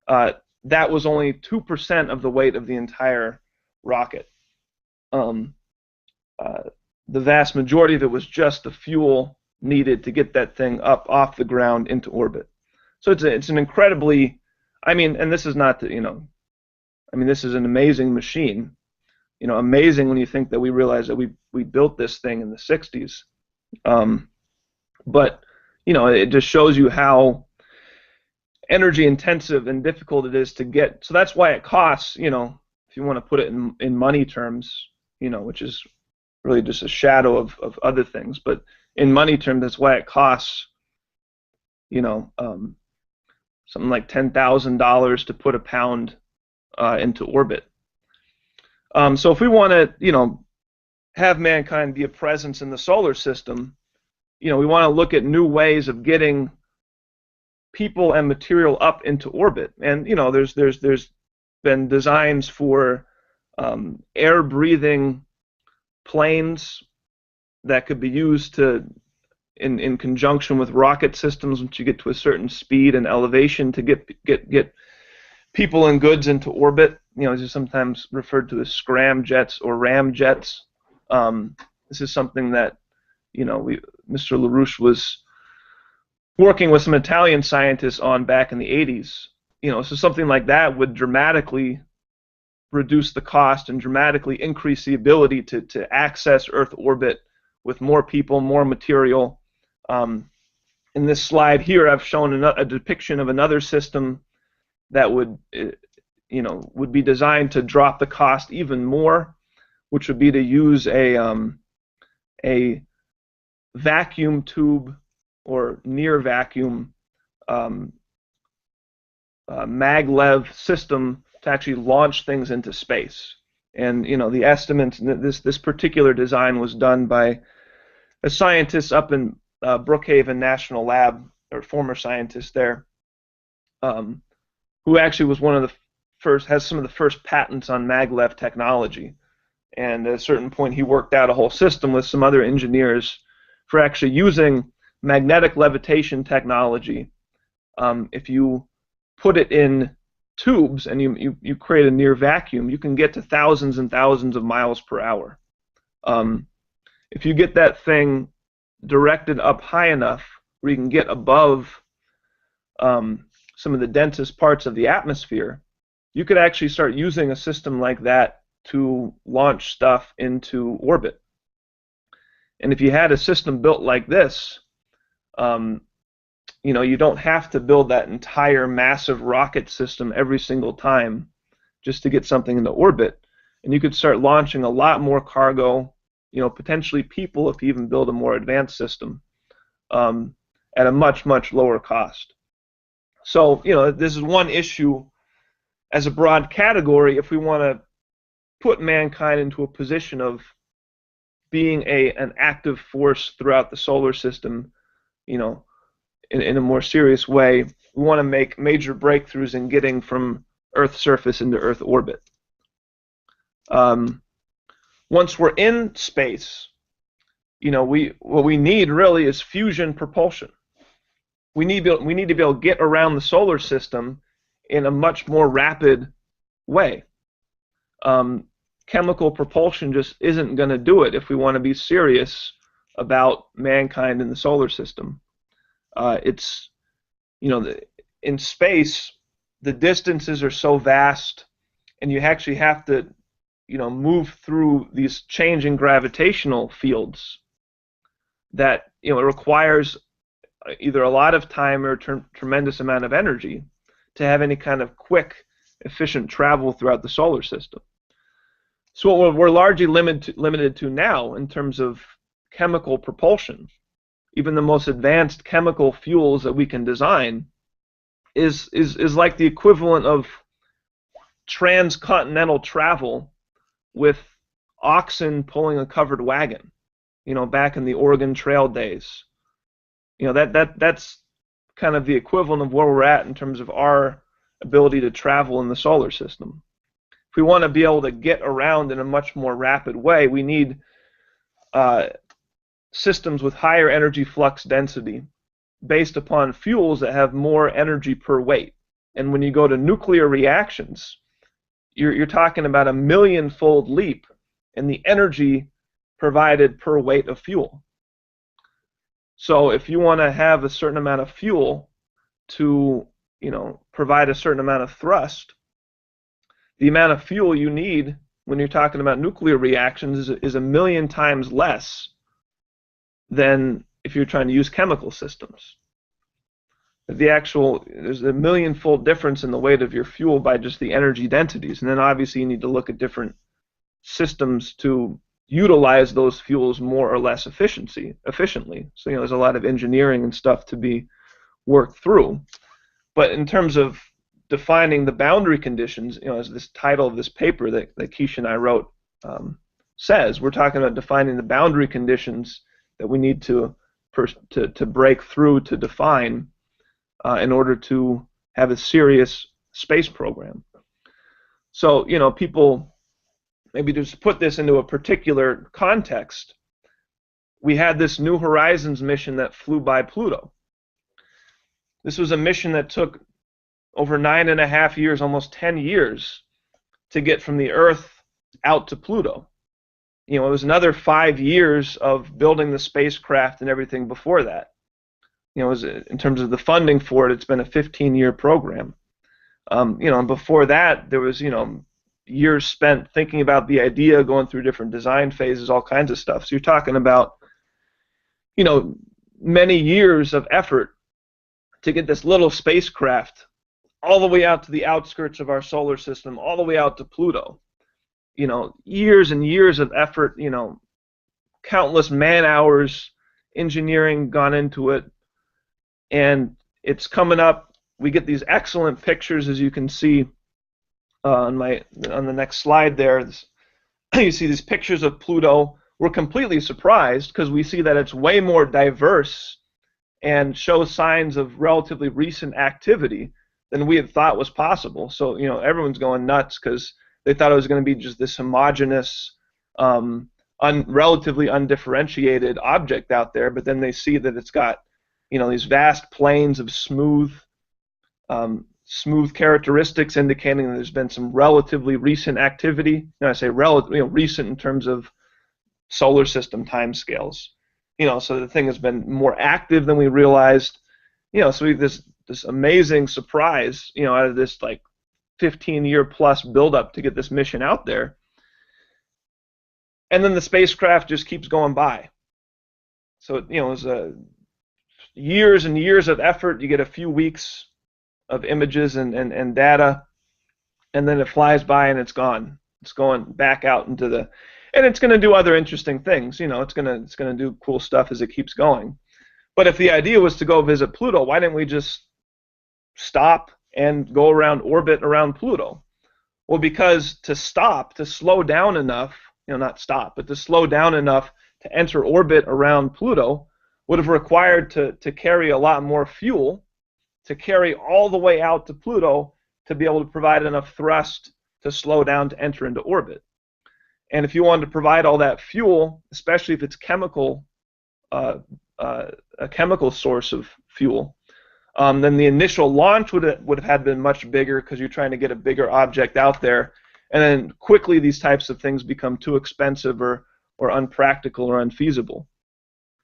that was only 2% of the weight of the entire rocket. The vast majority of it was just the fuel needed to get that thing up off the ground into orbit. So it's an incredibly, I mean, and this is not, you know, I mean, this is an amazing machine. You know, amazing when you think that we realized that we built this thing in the 60s. But, you know, it just shows you how energy intensive and difficult it is to get. So that's why it costs, you know, if you want to put it in money terms, you know, which is really just a shadow of other things. But in money terms, that's why it costs, you know, something like $10,000 to put a pound into orbit. So if we want to, you know, have mankind be a presence in the solar system, you know, we want to look at new ways of getting people and material up into orbit. And you know, there's been designs for air-breathing planes that could be used to, in conjunction with rocket systems, once you get to a certain speed and elevation, to get people and goods into orbit. You know, these are sometimes referred to as scramjets or ramjets. This is something that, you know, Mr. LaRouche was working with some Italian scientists on back in the 80s. You know, so something like that would dramatically reduce the cost and dramatically increase the ability to access Earth orbit with more people, more material. In this slide here, I've shown a depiction of another system that would, you know, would be designed to drop the cost even more, which would be to use a vacuum tube or near vacuum maglev system to actually launch things into space. And you know, the estimates, this particular design was done by a scientist up in Brookhaven National Lab, or former scientist there, who actually was one of the first, has some of the first patents on maglev technology. And at a certain point, he worked out a whole system with some other engineers for actually using magnetic levitation technology. If you put it in tubes and you create a near vacuum, you can get to thousands and thousands of miles per hour. If you get that thing directed up high enough where you can get above some of the densest parts of the atmosphere, you could actually start using a system like that to launch stuff into orbit. And if you had a system built like this, you know, you don't have to build that entire massive rocket system every single time just to get something into orbit. And you could start launching a lot more cargo, you know, potentially people, if you even build a more advanced system, at a much, much lower cost. So, you know, this is one issue as a broad category. If we want to put mankind into a position of being an active force throughout the solar system, you know, in a more serious way, we want to make major breakthroughs in getting from Earth's surface into Earth orbit. Once we're in space, you know, what we need really is fusion propulsion. We need to be able to get around the solar system in a much more rapid way. chemical propulsion just isn't going to do it if we want to be serious about mankind in the solar system. It's, in space, the distances are so vast, and you actually have to, move through these changing gravitational fields that, it requires either a lot of time or a tremendous amount of energy to have any kind of quick, efficient travel throughout the solar system. So what we're largely limited to now in terms of chemical propulsion, even the most advanced chemical fuels that we can design, is like the equivalent of transcontinental travel with oxen pulling a covered wagon, back in the Oregon Trail days. That's kind of the equivalent of where we're at in terms of our ability to travel in the solar system. If we want to be able to get around in a much more rapid way, we need systems with higher energy flux density based upon fuels that have more energy per weight. And when you go to nuclear reactions, you're talking about a 1,000,000-fold leap in the energy provided per weight of fuel. So if you want to have a certain amount of fuel to, provide a certain amount of thrust, the amount of fuel you need when you're talking about nuclear reactions is 1,000,000 times less than if you're trying to use chemical systems. There's a 1,000,000-fold difference in the weight of your fuel by just the energy densities, and then obviously you need to look at different systems to utilize those fuels more or less efficiently. So there's a lot of engineering and stuff to be worked through. But in terms of defining the boundary conditions, as this title of this paper that Kesha and I wrote says, we're talking about defining the boundary conditions that we need to break through to define in order to have a serious space program. So, people, maybe just put this into a particular context, we had this New Horizons mission that flew by Pluto. This was a mission that took over 9.5 years, almost 10 years, to get from the Earth out to Pluto. It was another 5 years of building the spacecraft and everything before that. In terms of the funding for it, it's been a 15-year program. And before that, there was, years spent thinking about the idea, going through different design phases, all kinds of stuff. So you're talking about, many years of effort to get this little spacecraft all the way out to the outskirts of our solar system, all the way out to Pluto. Years and years of effort, countless man-hours, engineering gone into it, and it's coming up. We get these excellent pictures, as you can see on the next slide there. You see these pictures of Pluto. We're completely surprised because we see that it's way more diverse and shows signs of relatively recent activity than we had thought was possible. So, everyone's going nuts because they thought it was going to be just this homogeneous, relatively undifferentiated object out there, but then they see that it's got, these vast plains of smooth characteristics indicating that there's been some relatively recent activity. I say recent in terms of solar system timescales. So the thing has been more active than we realized. So we have this amazing surprise, out of this 15-year plus buildup to get this mission out there. And then the spacecraft just keeps going by. So it was years and years of effort. You get a few weeks of images and data, and then it flies by and it's gone. It's going back out into the, and it's going to do other interesting things. It's going to do cool stuff as it keeps going. But if the idea was to go visit Pluto, why didn't we just stop and go around orbit around Pluto? Well, because to slow down enough, not stop, but to slow down enough to enter orbit around Pluto would have required to carry a lot more fuel, to carry all the way out to Pluto to be able to provide enough thrust to slow down to enter into orbit. And if you wanted to provide all that fuel, especially if it's a chemical source of fuel, then the initial launch would have had been much bigger because you're trying to get a bigger object out there, And then quickly these types of things become too expensive or unpractical or unfeasible.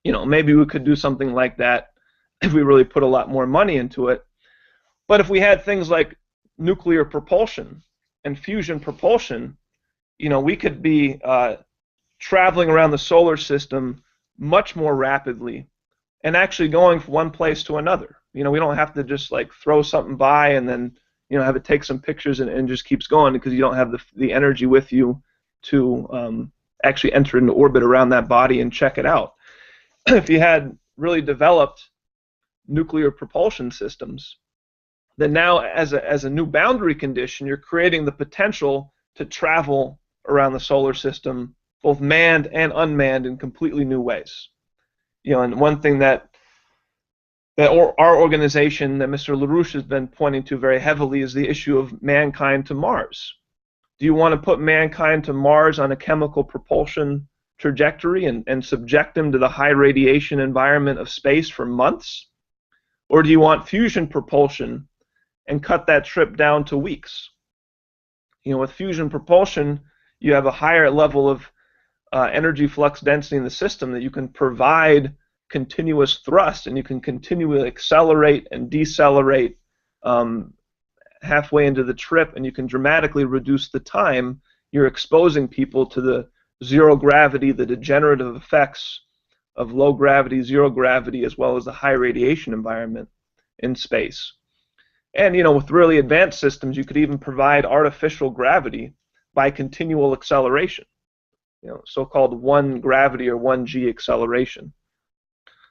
You know, maybe we could do something like that if we really put a lot more money into it. But if we had things like nuclear propulsion and fusion propulsion, you know, we could be traveling around the solar system much more rapidly and actually going from one place to another. You know, we don't have to just like throw something by and then, you know, have it take some pictures and just keeps going, because you don't have the energy with you to actually enter into orbit around that body and check it out. If you had really developed nuclear propulsion systems, then now as a new boundary condition, you're creating the potential to travel around the solar system, both manned and unmanned, in completely new ways. You know, and one thing that our organization, that Mr. LaRouche has been pointing to very heavily, is the issue of mankind to Mars. Do you want to put mankind to Mars on a chemical propulsion trajectory and subject them to the high radiation environment of space for months? Or do you want fusion propulsion and cut that trip down to weeks? You know, with fusion propulsion, you have a higher level of energy flux density in the system that you can provide continuous thrust, and you can continually accelerate and decelerate halfway into the trip, and you can dramatically reduce the time you're exposing people to the zero gravity, the degenerative effects of low gravity, zero gravity, as well as the high radiation environment in space. And, you know, with really advanced systems, you could even provide artificial gravity by continual acceleration, you know, so-called 1 gravity or 1g acceleration.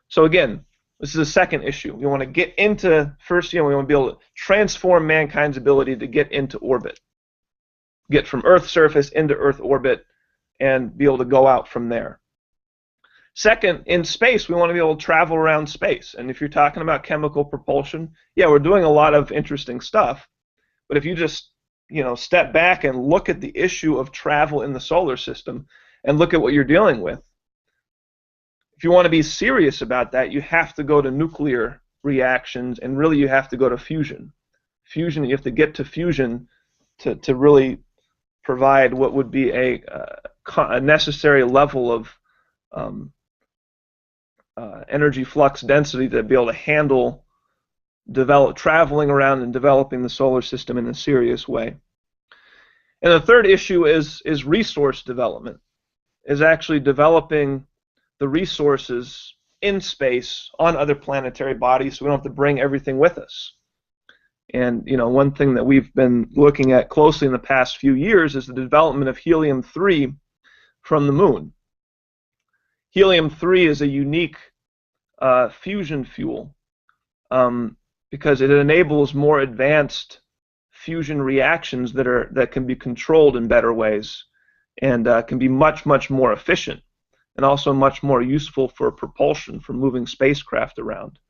So again, this is the second issue. We want to get into, first, you know, we want to be able to transform mankind's ability to get into orbit, get from Earth's surface into Earth orbit, and be able to go out from there. Second, in space, we want to be able to travel around space. And if you're talking about chemical propulsion, yeah, we're doing a lot of interesting stuff. But if you just, you know, step back and look at the issue of travel in the solar system and look at what you're dealing with, if you want to be serious about that, you have to go to nuclear reactions, and really you have to go to fusion. Fusion, you have to get to fusion to really provide what would be a necessary level of energy flux density to be able to handle traveling around and developing the solar system in a serious way. And the third issue is resource development, is actually developing the resources in space on other planetary bodies, so we don't have to bring everything with us. And, you know, one thing that we've been looking at closely in the past few years is the development of helium-3 from the moon. Helium-3 is a unique fusion fuel because it enables more advanced fusion reactions that can be controlled in better ways, and can be much more efficient, and also much more useful for propulsion, for moving spacecraft around.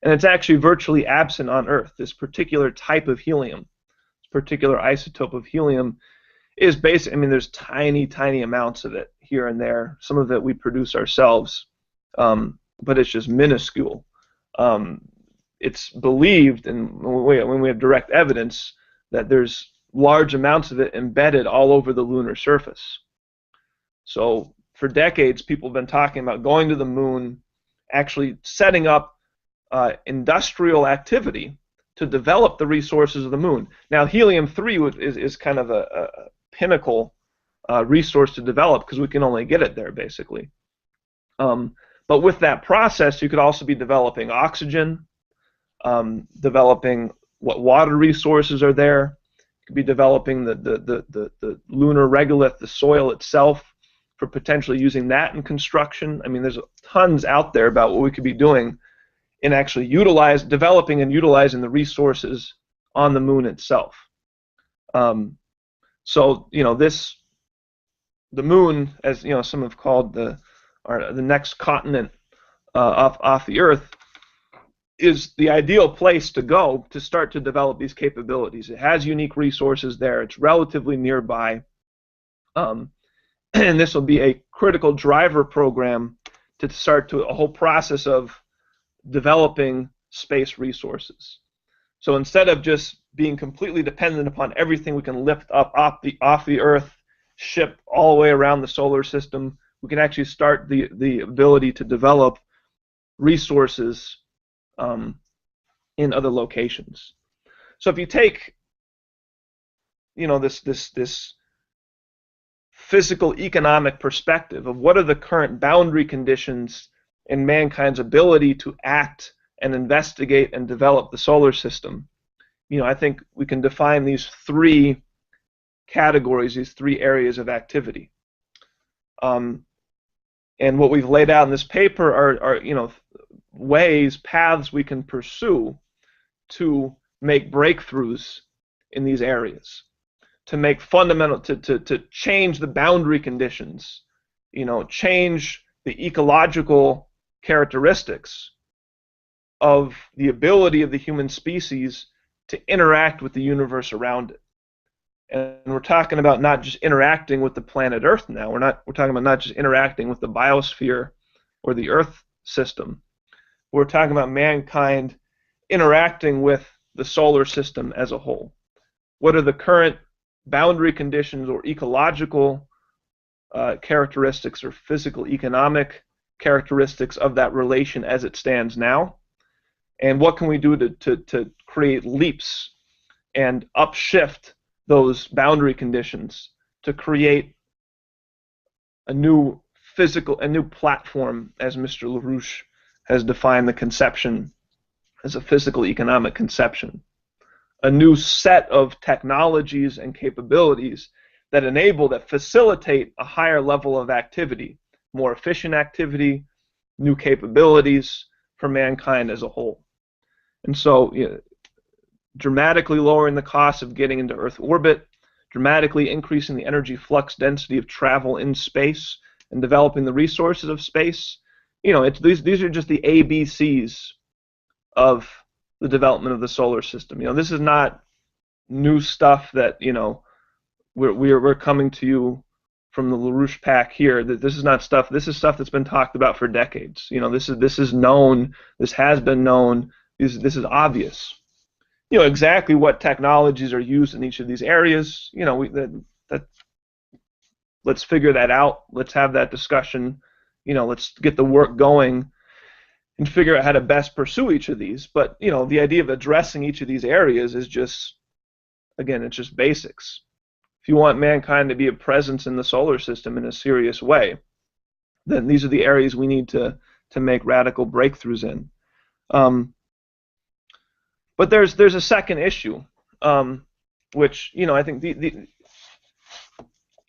And it's actually virtually absent on Earth. This particular type of helium, this particular isotope of helium, is basic. I mean, there's tiny amounts of it here and there. Some of it we produce ourselves, but it's just minuscule. It's believed, and when we have direct evidence, that there's large amounts of it embedded all over the lunar surface. So for decades, people have been talking about going to the moon, actually setting up industrial activity to develop the resources of the moon. Now, helium-3 is kind of a pinnacle resource to develop, because we can only get it there, basically. But with that process, you could also be developing oxygen, developing what water resources are there. You could be developing the lunar regolith, the soil itself, for potentially using that in construction. I mean, there's tons out there about what we could be doing in actually developing and utilizing the resources on the moon itself. So, you know, the moon, as you know, some have called the next continent off the Earth, is the ideal place to go to start to develop these capabilities. It has unique resources there. It's relatively nearby. And this will be a critical driver program to start a whole process of developing space resources. So instead of just being completely dependent upon everything we can lift up off the Earth, ship all the way around the solar system, we can actually start the ability to develop resources in other locations. So if you take, this physical economic perspective of what are the current boundary conditions in mankind's ability to act and investigate and develop the solar system, I think we can define these three categories, these three areas of activity. And what we've laid out in this paper are paths we can pursue to make breakthroughs in these areas, to make fundamental, to change the boundary conditions, change the ecological characteristics of the ability of the human species to interact with the universe around it. And we're talking about not just interacting with the planet Earth now. We're talking about not just interacting with the biosphere or the Earth system. We're talking about mankind interacting with the solar system as a whole. What are the current boundary conditions or ecological characteristics or physical economic characteristics of that relation as it stands now? And what can we do to create leaps and upshift those boundary conditions to create a new platform, as Mr. LaRouche has defined the conception as a physical economic conception, a new set of technologies and capabilities that facilitate a higher level of activity, more efficient activity, new capabilities for mankind as a whole. And so, dramatically lowering the cost of getting into Earth orbit, dramatically increasing the energy flux density of travel in space, and developing the resources of space. These are just the ABCs of the development of the solar system. This is not new stuff that we're coming to you from the LaRouche pack here. This is not stuff. This is stuff that's been talked about for decades. This is known. This has been known. This is obvious. Exactly what technologies are used in each of these areas. Let's figure that out. Let's have that discussion. Let's get the work going and figure out how to best pursue each of these. But the idea of addressing each of these areas is just, again, it's just basics. If you want mankind to be a presence in the solar system in a serious way, then these are the areas we need to make radical breakthroughs in. But there's a second issue, which I think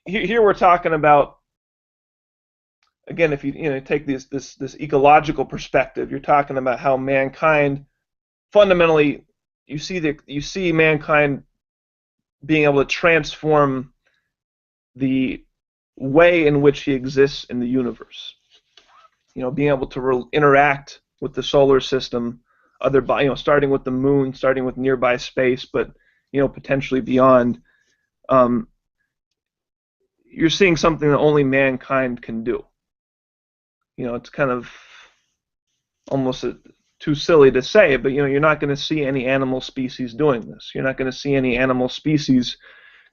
here we're talking about, again, if you take this ecological perspective, you're talking about how mankind fundamentally, you see mankind being able to transform the way in which he exists in the universe. Being able to interact with the solar system, starting with the moon, starting with nearby space, but potentially beyond. You're seeing something that only mankind can do. It's kind of almost too silly to say, but you're not going to see any animal species doing this. You're not going to see any animal species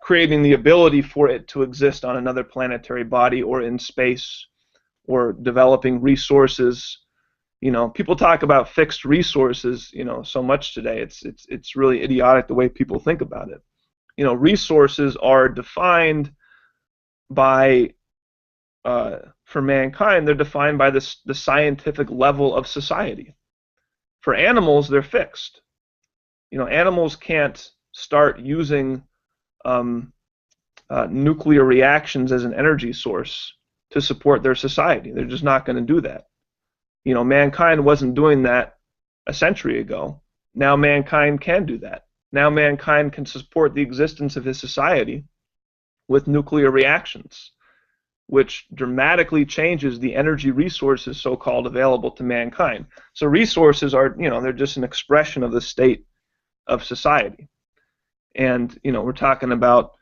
creating the ability for it to exist on another planetary body or in space, or developing resources. People talk about fixed resources, so much today. It's really idiotic the way people think about it. Resources are defined by for mankind, they're defined by the scientific level of society. For animals, they're fixed. Animals can't start using nuclear reactions as an energy source to support their society. They're just not going to do that. Mankind wasn't doing that a century ago. Now mankind can do that. Now mankind can support the existence of his society with nuclear reactions, which dramatically changes the energy resources so-called available to mankind. So resources are, they're just an expression of the state of society. And, we're talking about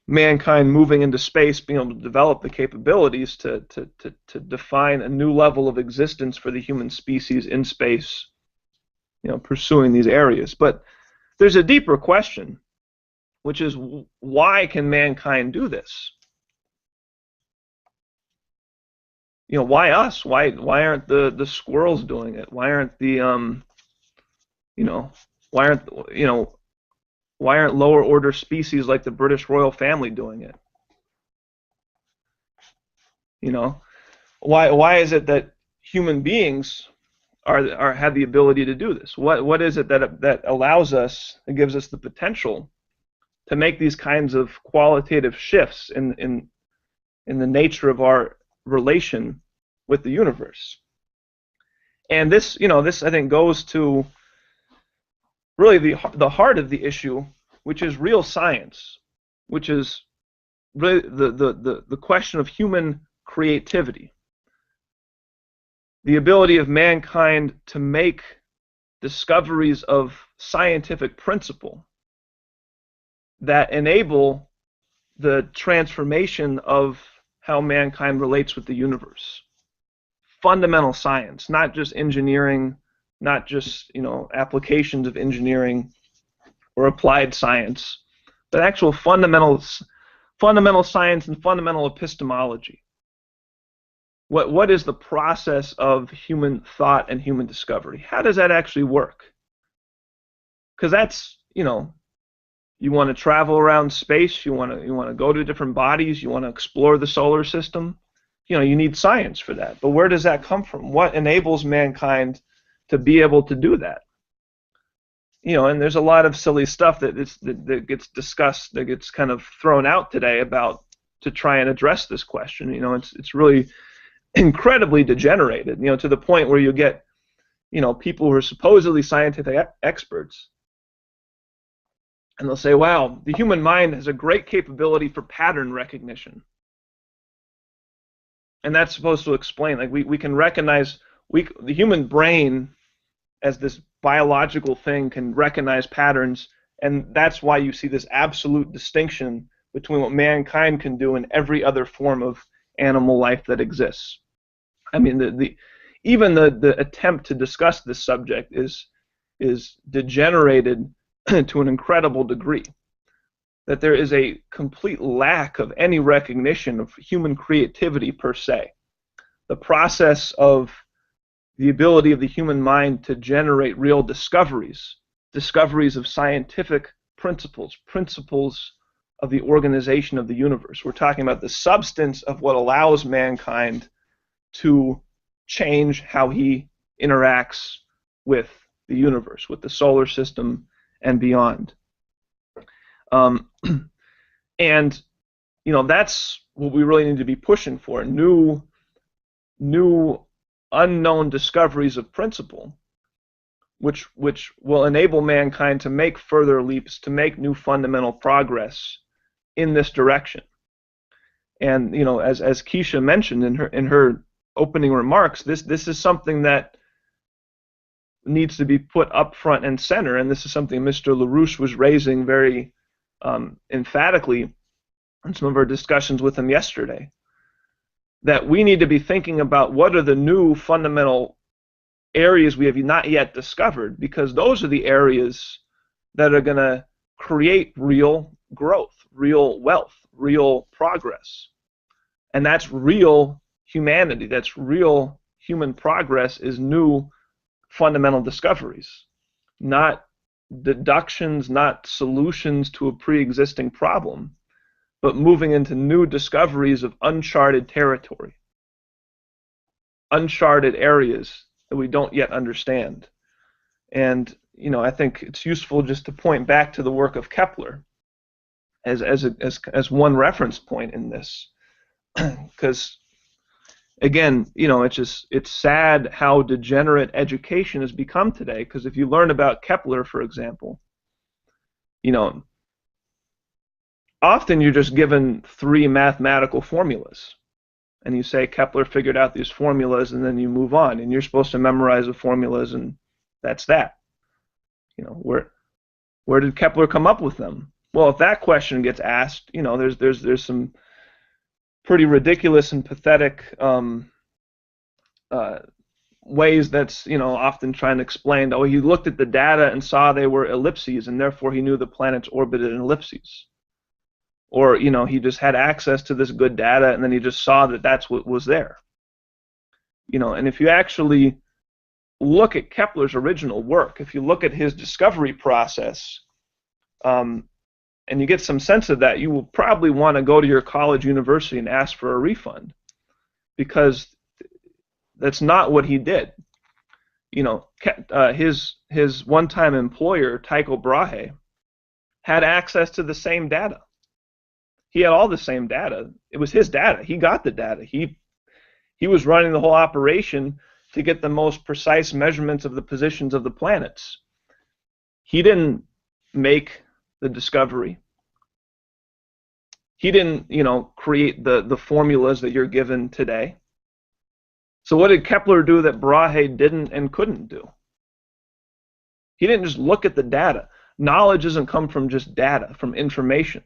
mankind moving into space, being able to develop the capabilities to define a new level of existence for the human species in space pursuing these areas. But there's a deeper question, which is, why can mankind do this? Why us? Why aren't the squirrels doing it? Why aren't the why aren't lower order species like the British royal family doing it? Why is it that human beings have the ability to do this? What is it that allows us, that gives us the potential to make these kinds of qualitative shifts in the nature of our relation with the universe? And this I think goes to really the heart of the issue, which is real science, which is really the question of human creativity, the ability of mankind to make discoveries of scientific principle that enable the transformation of how mankind relates with the universe. Fundamental science, not just engineering, not just applications of engineering or applied science, but actual fundamental science and fundamental epistemology. What is the process of human thought and human discovery? How does that actually work? Because that's, you want to travel around space, you want to go to different bodies, you want to explore the solar system. You need science for that. But where does that come from? What enables mankind to be able to do that? And there's a lot of silly stuff that gets discussed, that gets kind of thrown out today to try and address this question. It's really incredibly degenerated, to the point where you get, people who are supposedly scientific experts, and they'll say, wow, the human mind has a great capability for pattern recognition. And that's supposed to explain, like, we can recognize, the human brain as this biological thing can recognize patterns, and that's why you see this absolute distinction between what mankind can do and every other form of animal life that exists. I mean, even the attempt to discuss this subject is degenerated to an incredible degree. That there is a complete lack of any recognition of human creativity per se. The process of the ability of the human mind to generate real discoveries of scientific principles of the organization of the universe. We're talking about the substance of what allows mankind to change how he interacts with the universe, with the solar system and beyond. And that's what we really need to be pushing for: new unknown discoveries of principle, which will enable mankind to make further leaps, to make new fundamental progress in this direction. And as Kesha mentioned in her opening remarks, this is something that needs to be put up front and center, and this is something Mr. LaRouche was raising very emphatically in some of our discussions with him yesterday, that we need to be thinking about what are the new fundamental areas we have not yet discovered, because those are the areas that are going to create real growth, real wealth, real progress. And that's real humanity, that's real human progress, is new fundamental discoveries, not deductions, not solutions to a pre-existing problem, but moving into new discoveries of uncharted territory, uncharted areas that we don't yet understand. And I think it's useful just to point back to the work of Kepler as one reference point in this, because again, it's sad how degenerate education has become today. Because if you learn about Kepler, for example, often you're just given 3 mathematical formulas, and you say Kepler figured out these formulas, and then you move on, and you're supposed to memorize the formulas, and that's that. Where did Kepler come up with them? Well, if that question gets asked, there's some pretty ridiculous and pathetic ways that's, often trying to explain, oh, he looked at the data and saw they were ellipses, and therefore he knew the planets orbited in ellipses. Or, he just had access to this good data, and then he just saw that that's what was there. And if you actually look at Kepler's original work, if you look at his discovery process, and you get some sense of that, you will probably want to go to your college, university, and ask for a refund, because that's not what he did. His one-time employer, Tycho Brahe, had access to the same data. He had all the same data. It was his data. He got the data. He was running the whole operation to get the most precise measurements of the positions of the planets. He didn't make the discovery. He didn't, create the formulas that you're given today. So what did Kepler do that Brahe didn't and couldn't do? He didn't just look at the data. Knowledge doesn't come from just data, from information.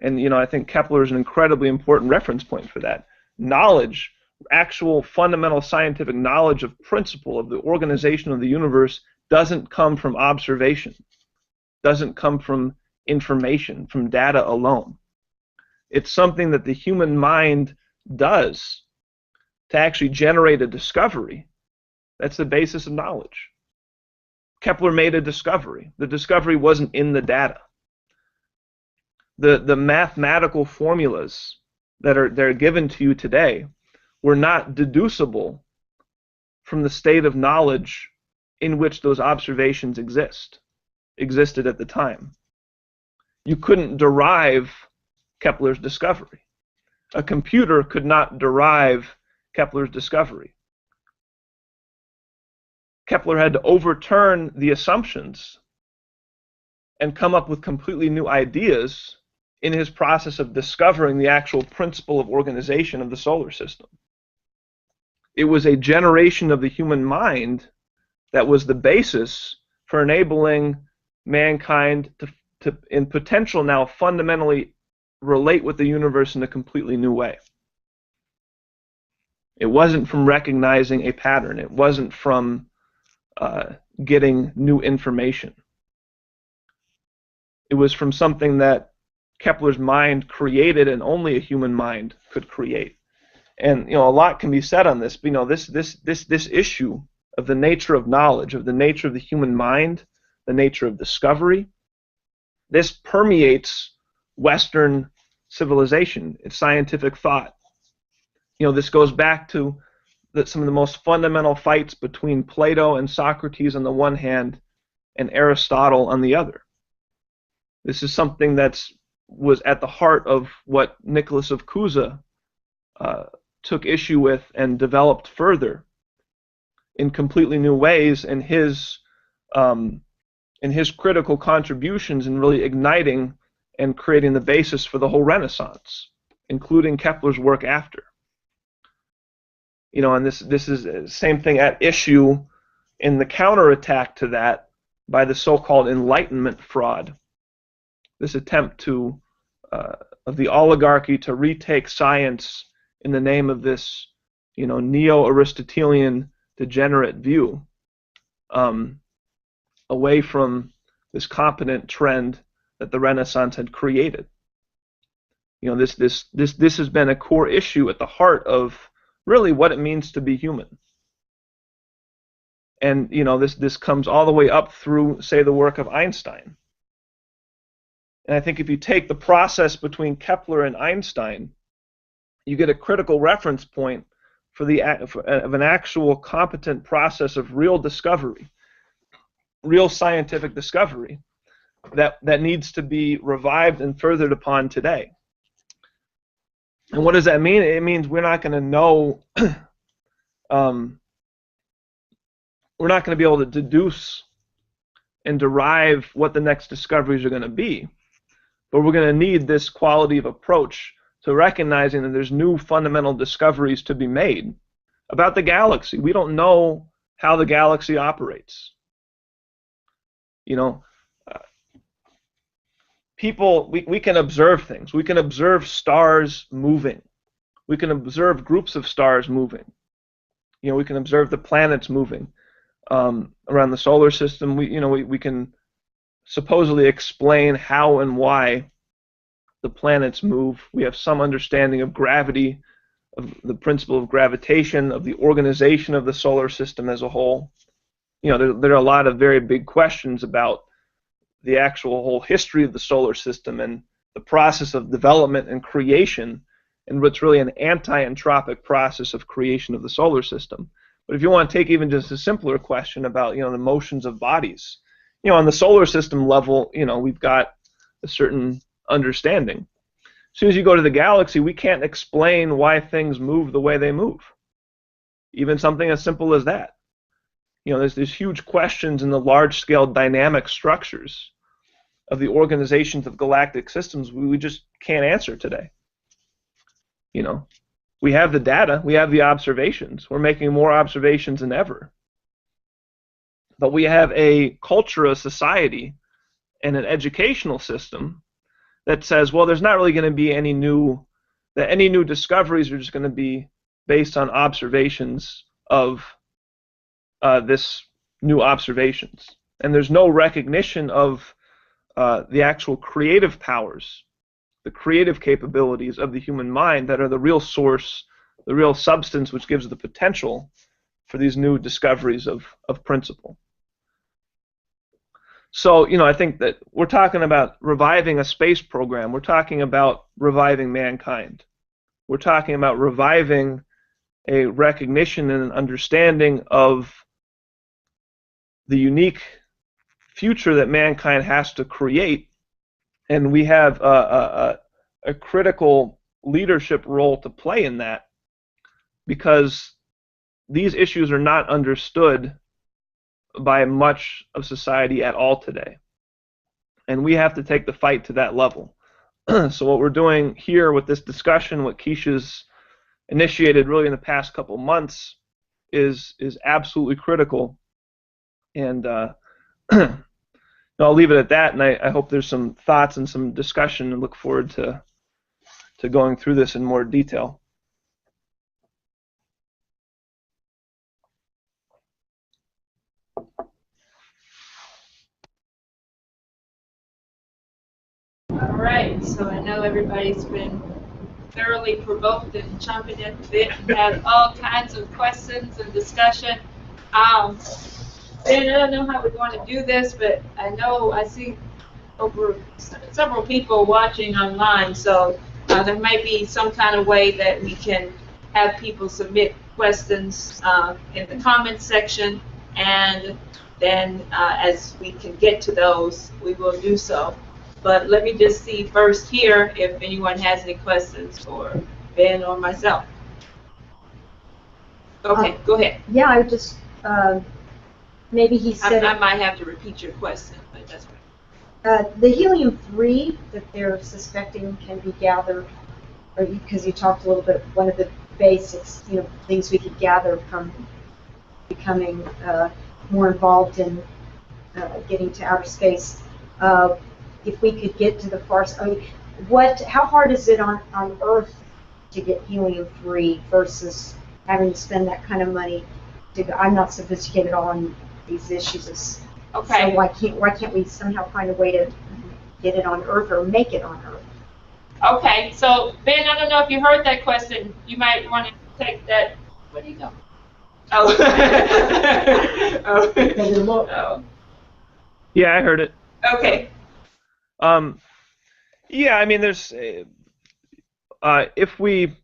And, I think Kepler is an incredibly important reference point for that. Knowledge, actual fundamental scientific knowledge of principle of the organization of the universe, doesn't come from observation, doesn't come from information, from data alone. It's something that the human mind does to actually generate a discovery. That's the basis of knowledge. Kepler made a discovery. The discovery wasn't in the data. The mathematical formulas that are given to you today were not deducible from the state of knowledge in which those observations existed at the time. You couldn't derive Kepler's discovery. A computer could not derive Kepler's discovery. Kepler had to overturn the assumptions and come up with completely new ideas in his process of discovering the actual principle of organization of the solar system. It was a generation of the human mind that was the basis for enabling mankind to in potential now, fundamentally relate with the universe in a completely new way. It wasn't from recognizing a pattern. It wasn't from getting new information. It was from something that Kepler's mind created, and only a human mind could create. And a lot can be said on this. But, this issue of the nature of knowledge, of the nature of the human mind, the nature of discovery, this permeates Western civilization, its scientific thought. This goes back to some of the most fundamental fights between Plato and Socrates on the one hand, and Aristotle on the other. This is something that was at the heart of what Nicholas of Cusa took issue with and developed further in completely new ways in his critical contributions in really igniting and creating the basis for the whole Renaissance, including Kepler's work after. And this is the same thing at issue in the counterattack to that by the so-called Enlightenment fraud. This attempt of the oligarchy to retake science in the name of this, neo-Aristotelian degenerate view, away from this competent trend that the Renaissance had created. This has been a core issue at the heart of really what it means to be human. And this comes all the way up through, say, the work of Einstein. And I think if you take the process between Kepler and Einstein, you get a critical reference point for an actual competent process of real discovery, real scientific discovery that needs to be revived and furthered upon today. And what does that mean? It means we're not going to know, we're not going to be able to deduce and derive what the next discoveries are going to be. But we're going to need this quality of approach to recognizing that there's new fundamental discoveries to be made about the galaxy. We don't know how the galaxy operates. We can observe things. We can observe stars moving. We can observe groups of stars moving. we can observe the planets moving around the solar system. We can supposedly explain how and why the planets move. We have some understanding of gravity, of the principle of gravitation, of the organization of the solar system as a whole. There are a lot of very big questions about the actual whole history of the solar system and the process of development and creation, and what's really an anti-entropic process of creation of the solar system. But if you want to take even just a simpler question about the motions of bodies, on the solar system level, we've got a certain understanding. As soon as you go to the galaxy, we can't explain why things move the way they move. Even something as simple as that. There's these huge questions in the large-scale dynamic structures of the organizations of galactic systems we just can't answer today. We have the data, we have the observations. We're making more observations than ever. But we have a culture, a society, and an educational system that says, well, there's not really going to be any new discoveries are just going to be based on observations of this new observations. And there's no recognition of the actual creative powers, the creative capabilities of the human mind that are the real source, the real substance which gives the potential for these new discoveries of principle. So, I think that we're talking about reviving a space program. We're talking about reviving mankind. We're talking about reviving a recognition and an understanding of the unique future that mankind has to create, and we have a critical leadership role to play in that, because these issues are not understood by much of society at all today, and we have to take the fight to that level. So what we're doing here with this discussion, what Kesha's initiated really in the past couple months, is absolutely critical, and I'll leave it at that, and I hope there's some thoughts and some discussion, and look forward to going through this in more detail. All right, so I know everybody's been thoroughly provoked and chomping at the bit and have all kinds of questions and discussion. And I don't know how we're going to do this, but I see over several people watching online, so there might be some kind of way that we can have people submit questions in the comments section, and then as we can get to those, we will do so. But let me just see first here if anyone has any questions for Ben or myself. Okay, go ahead. Yeah, I would just, maybe he said... I might have to repeat your question, but that's right. The helium-3 that they're suspecting can be gathered, or because you talked a little bit, one of the basics, things we could gather from becoming more involved in getting to outer space. If we could get to the far side, how hard is it on Earth to get helium-3 versus having to spend that kind of money? I'm not sophisticated on these issues. Okay. So why can't we somehow find a way to get it on Earth or make it on Earth? Okay, so Ben, I don't know if you heard that question. You might want to take that. Where do you go? Oh. Oh. Yeah, I heard it. Okay. Yeah, I mean, there's if we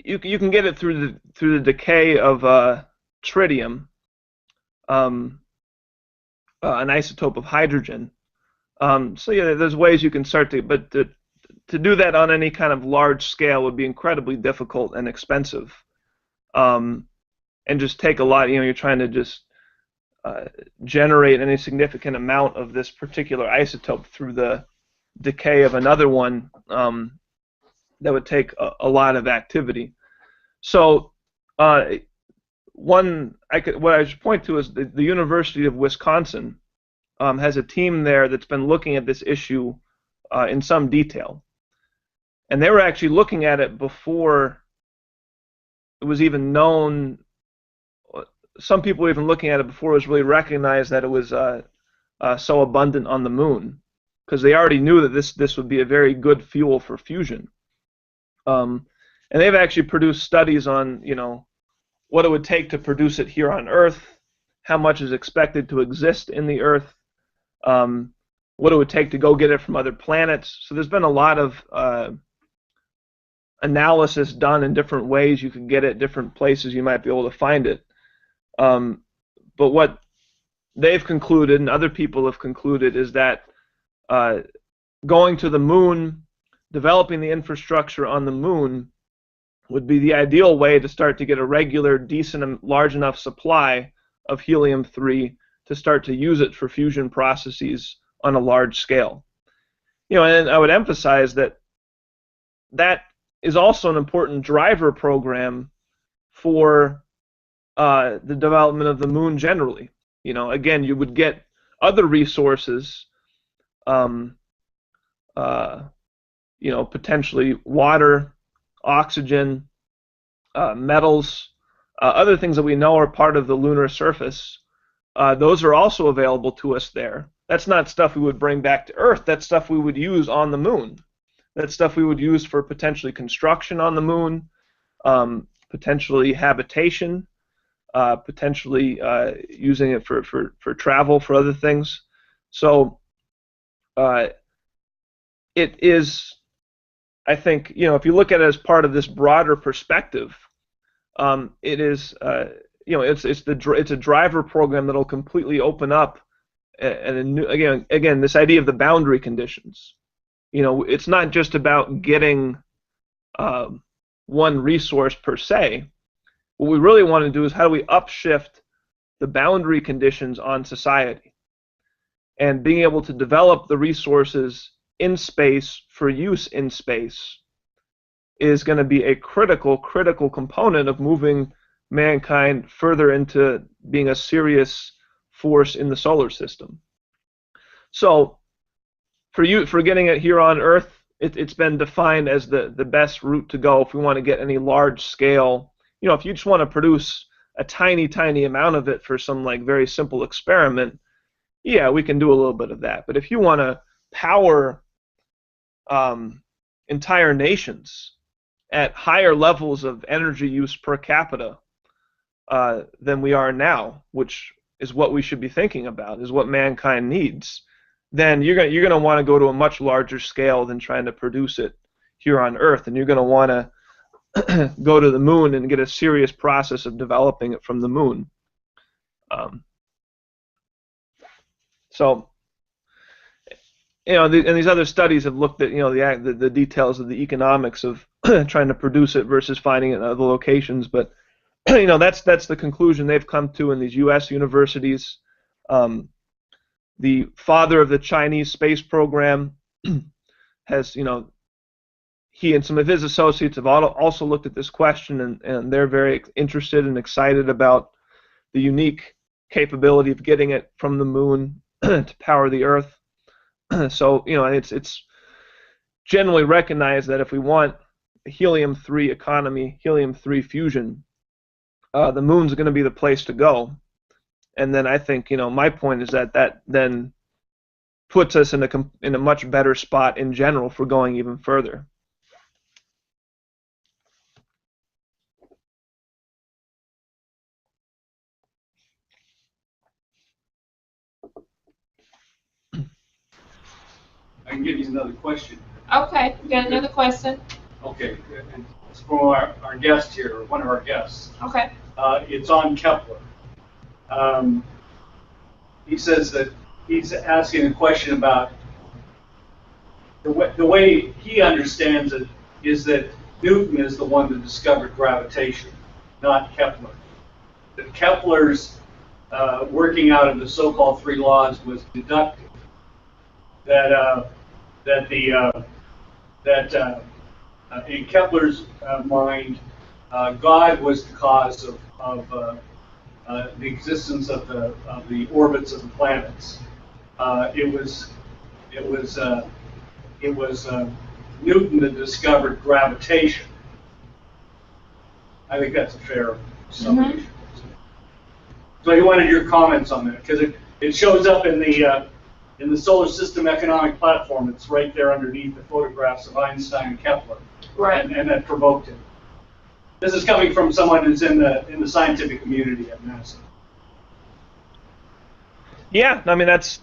you can get it through the decay of tritium, an isotope of hydrogen. So yeah, there's ways you can start to, but to do that on any kind of large scale would be incredibly difficult and expensive, and just take a lot. You're trying to just generate any significant amount of this particular isotope through the decay of another one. That would take a lot of activity. So what I should point to is the University of Wisconsin has a team there that's been looking at this issue in some detail. And they were actually looking at it before it was even known. Some people were even looking at it before it was really recognized that it was so abundant on the moon, because they already knew that this would be a very good fuel for fusion. And they've actually produced studies on, what it would take to produce it here on Earth, how much is expected to exist in the Earth, what it would take to go get it from other planets. So there's been a lot of analysis done in different ways you could get it, different places you might be able to find it. But what they've concluded, and other people have concluded, is that going to the moon, developing the infrastructure on the moon, would be the ideal way to start to get a regular, decent, and large enough supply of helium-3 to start to use it for fusion processes on a large scale. And I would emphasize that that is also an important driver program for the development of the moon generally. Again, you would get other resources, potentially water, oxygen, metals, other things that we know are part of the lunar surface. Those are also available to us there. That's not stuff we would bring back to Earth. That's stuff we would use on the moon. That's stuff we would use for potentially construction on the moon, potentially habitation, potentially using it for travel, for other things. So it is, I think, if you look at it as part of this broader perspective, it is, it's a driver program that'll completely open up, and again, this idea of the boundary conditions. It's not just about getting one resource per se. What we really want to do is how do we upshift the boundary conditions on society, and being able to develop the resources in space for use in space is going to be a critical component of moving mankind further into being a serious force in the solar system. So for getting it here on Earth, it's been defined as the best route to go if we want to get any large scale. If you just want to produce a tiny amount of it for some very simple experiment, yeah, we can do a little bit of that. But if you want to power entire nations at higher levels of energy use per capita than we are now, which is what we should be thinking about, is what mankind needs, then you're going to want to go to a much larger scale than trying to produce it here on Earth, and you're going to want to go to the moon and get a serious process of developing it from the moon. And these other studies have looked at the details of the economics of trying to produce it versus finding it in other locations, but that's the conclusion they've come to in these U.S. universities. The father of the Chinese space program has, he and some of his associates have also looked at this question, and they're very interested and excited about the unique capability of getting it from the moon to power the Earth. So, it's generally recognized that if we want a helium-3 economy, helium-3 fusion, the moon's going to be the place to go. And then I think, my point is that then puts us in a much better spot in general for going even further. I can give you another question. Okay, we got another question. Okay, and it's from our guest here, one of our guests. Okay. It's on Kepler. He says that he's asking a question about the way he understands it is that Newton is the one that discovered gravitation, not Kepler. That Kepler's working out of the so-called three laws was deductive. That in Kepler's mind, God was the cause of the existence of the orbits of the planets. It was Newton that discovered gravitation. I think that's a fair summation. So I wanted your comments on that, because it shows up in the solar system economic platform. It's right there underneath the photographs of Einstein and Kepler. Right. And that provoked him. This is coming from someone who's in the scientific community at NASA. Yeah, I mean that's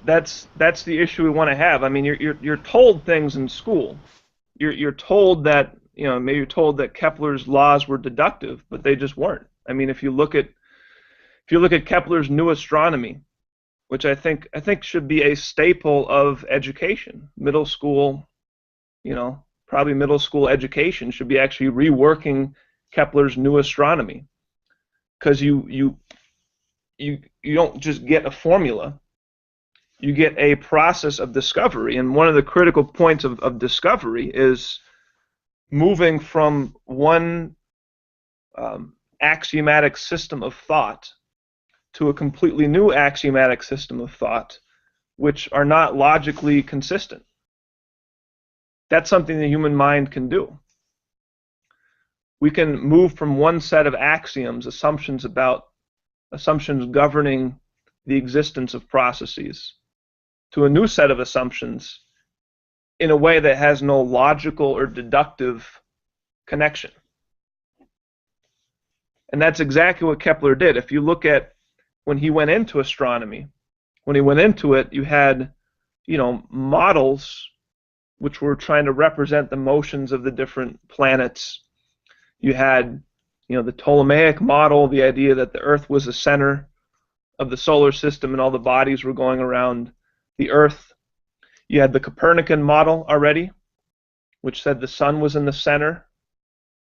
the issue we want to have. I mean you're told things in school. You're told that maybe you're told that Kepler's laws were deductive, but they just weren't. I mean if you look at Kepler's New Astronomy, which I think should be a staple of education, middle school, probably middle school education should be actually reworking Kepler's New Astronomy, because you don't just get a formula, you get a process of discovery, and one of the critical points of discovery is moving from one axiomatic system of thought to a completely new axiomatic system of thought, which are not logically consistent. That's something the human mind can do. We can move from one set of axioms, assumptions governing the existence of processes, to a new set of assumptions in a way that has no logical or deductive connection. And that's exactly what Kepler did. If you look at when he went into astronomy, when he went into it, you had, models which were trying to represent the motions of the different planets. You had, the Ptolemaic model, the idea that the Earth was the center of the solar system and all the bodies were going around the Earth. You had the Copernican model already, which said the sun was in the center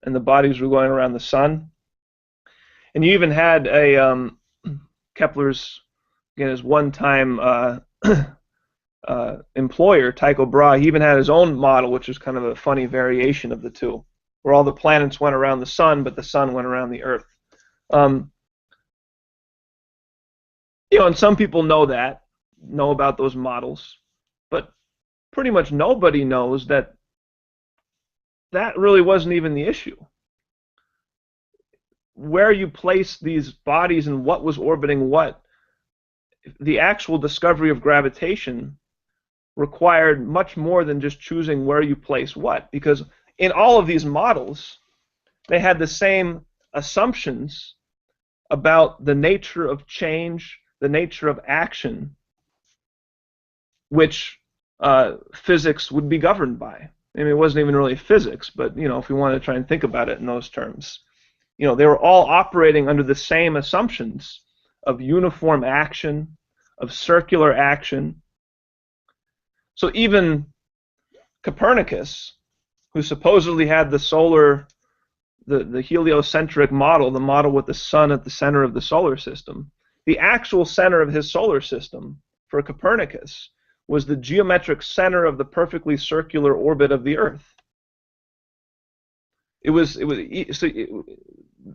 and the bodies were going around the sun. And you even had a Kepler's, again, his one-time employer, Tycho Brahe. He even had his own model, which is kind of a funny variation of the two, where all the planets went around the sun, but the sun went around the Earth. And some people know about those models, but pretty much nobody knows that really wasn't even the issue. Where you place these bodies and what was orbiting what, the actual discovery of gravitation required much more than just choosing where you place what, because in all of these models, they had the same assumptions about the nature of change, the nature of action, which physics would be governed by. I mean, it wasn't even really physics, but if we want to try and think about it in those terms, they were all operating under the same assumptions of uniform action, of circular action. So even Copernicus, who supposedly had the heliocentric model, the model with the sun at the center of the solar system, the actual center of his solar system for Copernicus was the geometric center of the perfectly circular orbit of the Earth.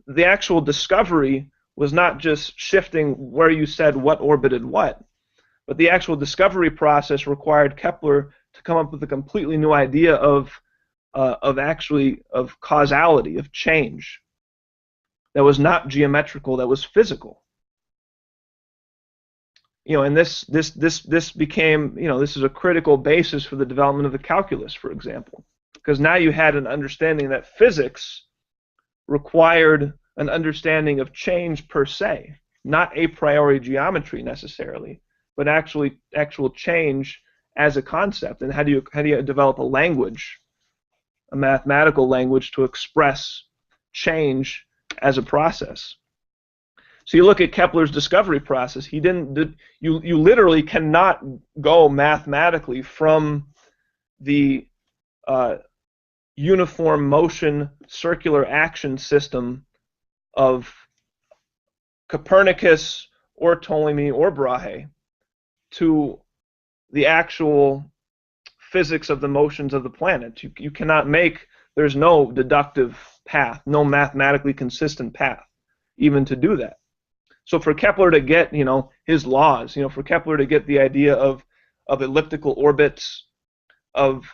The actual discovery was not just shifting where you said what orbited what, but the actual discovery process required Kepler to come up with a completely new idea of causality, of change, that was not geometrical, that was physical. And this became, this is a critical basis for the development of the calculus, for example, because now you had an understanding that physics required an understanding of change per se, not a priori geometry necessarily, but actual change as a concept. And how do you develop a language, a mathematical language, to express change as a process? So you look at Kepler's discovery process. You literally cannot go mathematically from the uniform motion circular action system of Copernicus or Ptolemy or Brahe to the actual physics of the motions of the planet. You cannot there's no deductive path, no mathematically consistent path even to do that. So for Kepler to get, his laws, for Kepler to get the idea of elliptical orbits, of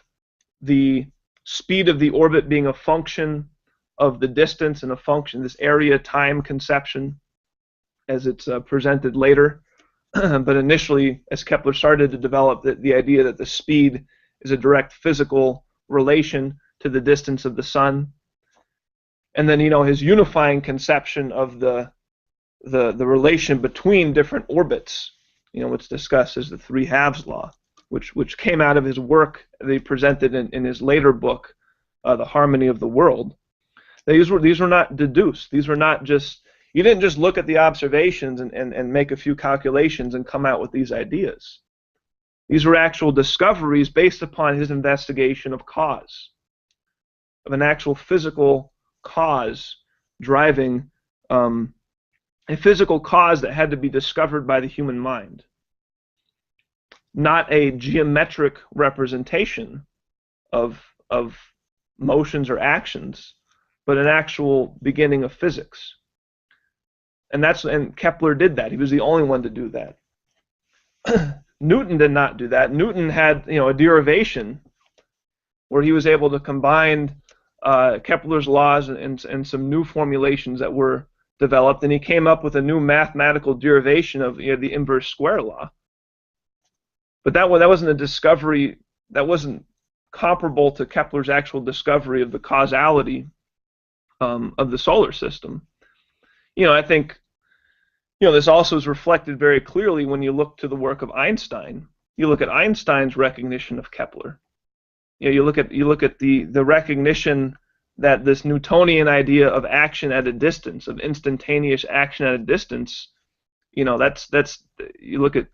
the speed of the orbit being a function of the distance and a function, this area-time conception, as it's presented later. But initially, as Kepler started to develop the idea that the speed is a direct physical relation to the distance of the sun. And then, his unifying conception of the relation between different orbits, what's discussed as the 3/2 law, which came out of his work that he presented in his later book, The Harmony of the World. These were not deduced. These were not just, you didn't just look at the observations and make a few calculations and come out with these ideas. These were actual discoveries based upon his investigation of cause, of an actual physical cause driving, a physical cause that had to be discovered by the human mind. Not a geometric representation of motions or actions, but an actual beginning of physics. And Kepler did that. He was the only one to do that. Newton did not do that. Newton had, a derivation where he was able to combine Kepler's laws and some new formulations that were developed, and he came up with a new mathematical derivation of the inverse square law. But that wasn't a discovery, that wasn't comparable to Kepler's actual discovery of the causality of the solar system. I think this also is reflected very clearly when you look to the work of Einstein. You look at Einstein's recognition of Kepler. You look at the recognition that this Newtonian idea of action at a distance, of instantaneous action at a distance, that's you look at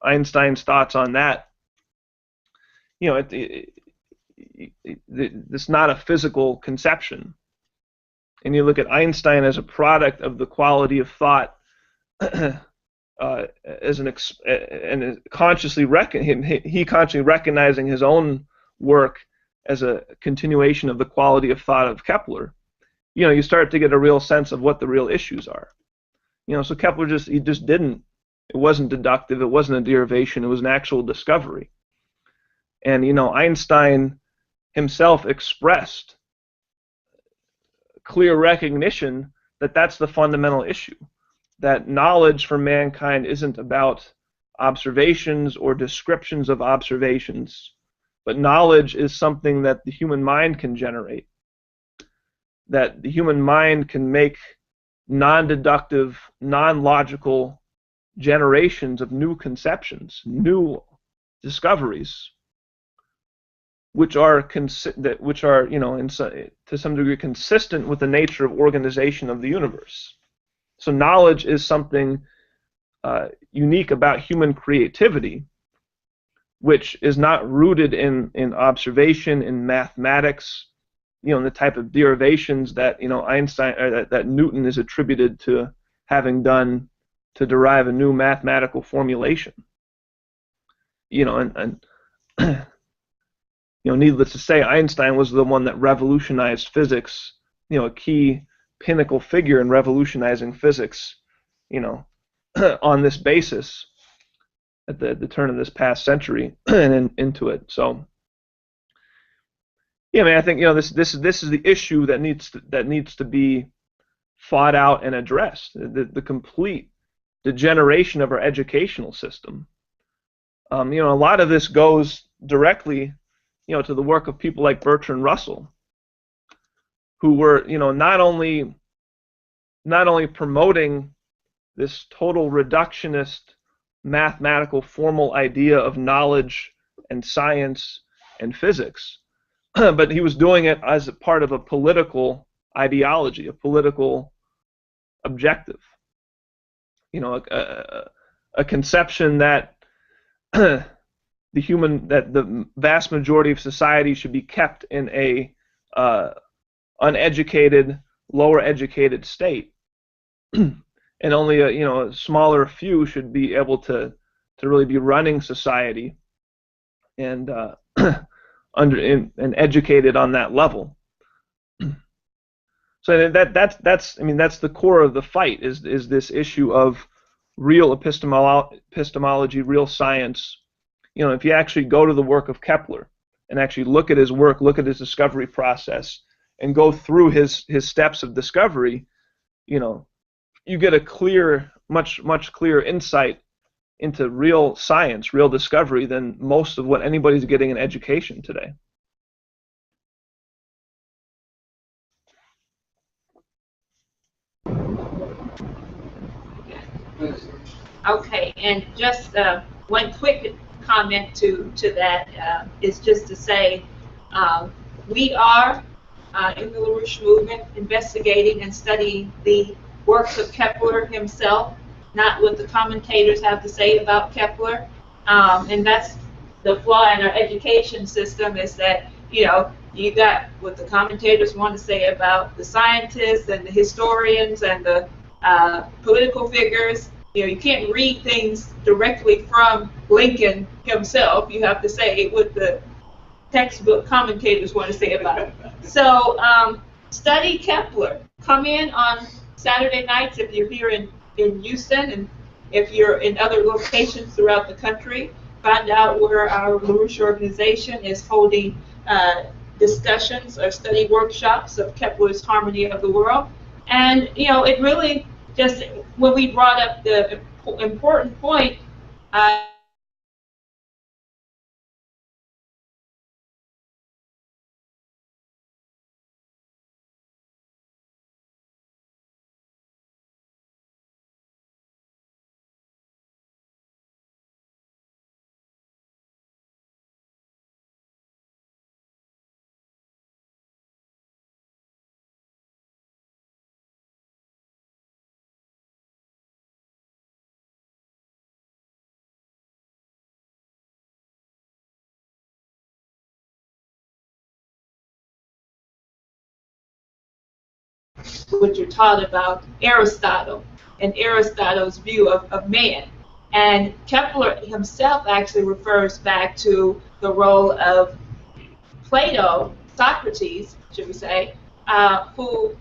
Einstein's thoughts on that. It's not a physical conception. And you look at Einstein as a product of the quality of thought, as consciously recognizing his own work as a continuation of the quality of thought of Kepler. You start to get a real sense of what the real issues are. So Kepler it wasn't deductive, it wasn't a derivation, it was an actual discovery. And Einstein himself expressed clear recognition that that's the fundamental issue, that knowledge for mankind isn't about observations or descriptions of observations, but knowledge is something that the human mind can generate, that the human mind can make non-deductive, non-logical generations of new conceptions, new discoveries, which are to some degree consistent with the nature of organization of the universe. So knowledge is something unique about human creativity, which is not rooted in observation, in mathematics, in the type of derivations that Einstein or that Newton is attributed to having done to derive a new mathematical formulation. Needless to say, Einstein was the one that revolutionized physics, a key pinnacle figure in revolutionizing physics, on this basis at the turn of this past century and into it. So, I think this is the issue that needs to be fought out and addressed. The complete degeneration of our educational system. A lot of this goes directly, to the work of people like Bertrand Russell, who were, not only promoting this total reductionist mathematical formal idea of knowledge and science and physics, but he was doing it as a part of a political ideology, a political objective. A conception that the vast majority of society should be kept in a uneducated, lower educated state, and only a smaller few should be able to really be running society and and educated on that level. So that's the core of the fight, is this issue of real epistemology, real science. If you actually go to the work of Kepler and actually look at his work, look at his discovery process, and go through his steps of discovery, you get a much clearer insight into real science, real discovery than most of what anybody's getting in education today. Okay, and just one quick comment to that is just to say we are in the LaRouche movement investigating and studying the works of Kepler himself, not what the commentators have to say about Kepler. And that's the flaw in our education system, is that, you got what the commentators want to say about the scientists and the historians and the political figures. You can't read things directly from Lincoln himself. You have to say what the textbook commentators want to say about it. So study Kepler. Come in on Saturday nights if you're here in Houston, and if you're in other locations throughout the country. Find out where our LaRouche organization is holding discussions or study workshops of Kepler's Harmony of the World. And, it really just, when we brought up the important point, what you're taught about Aristotle and Aristotle's view of man. And Kepler himself actually refers back to the role of Plato, Socrates, should we say, who,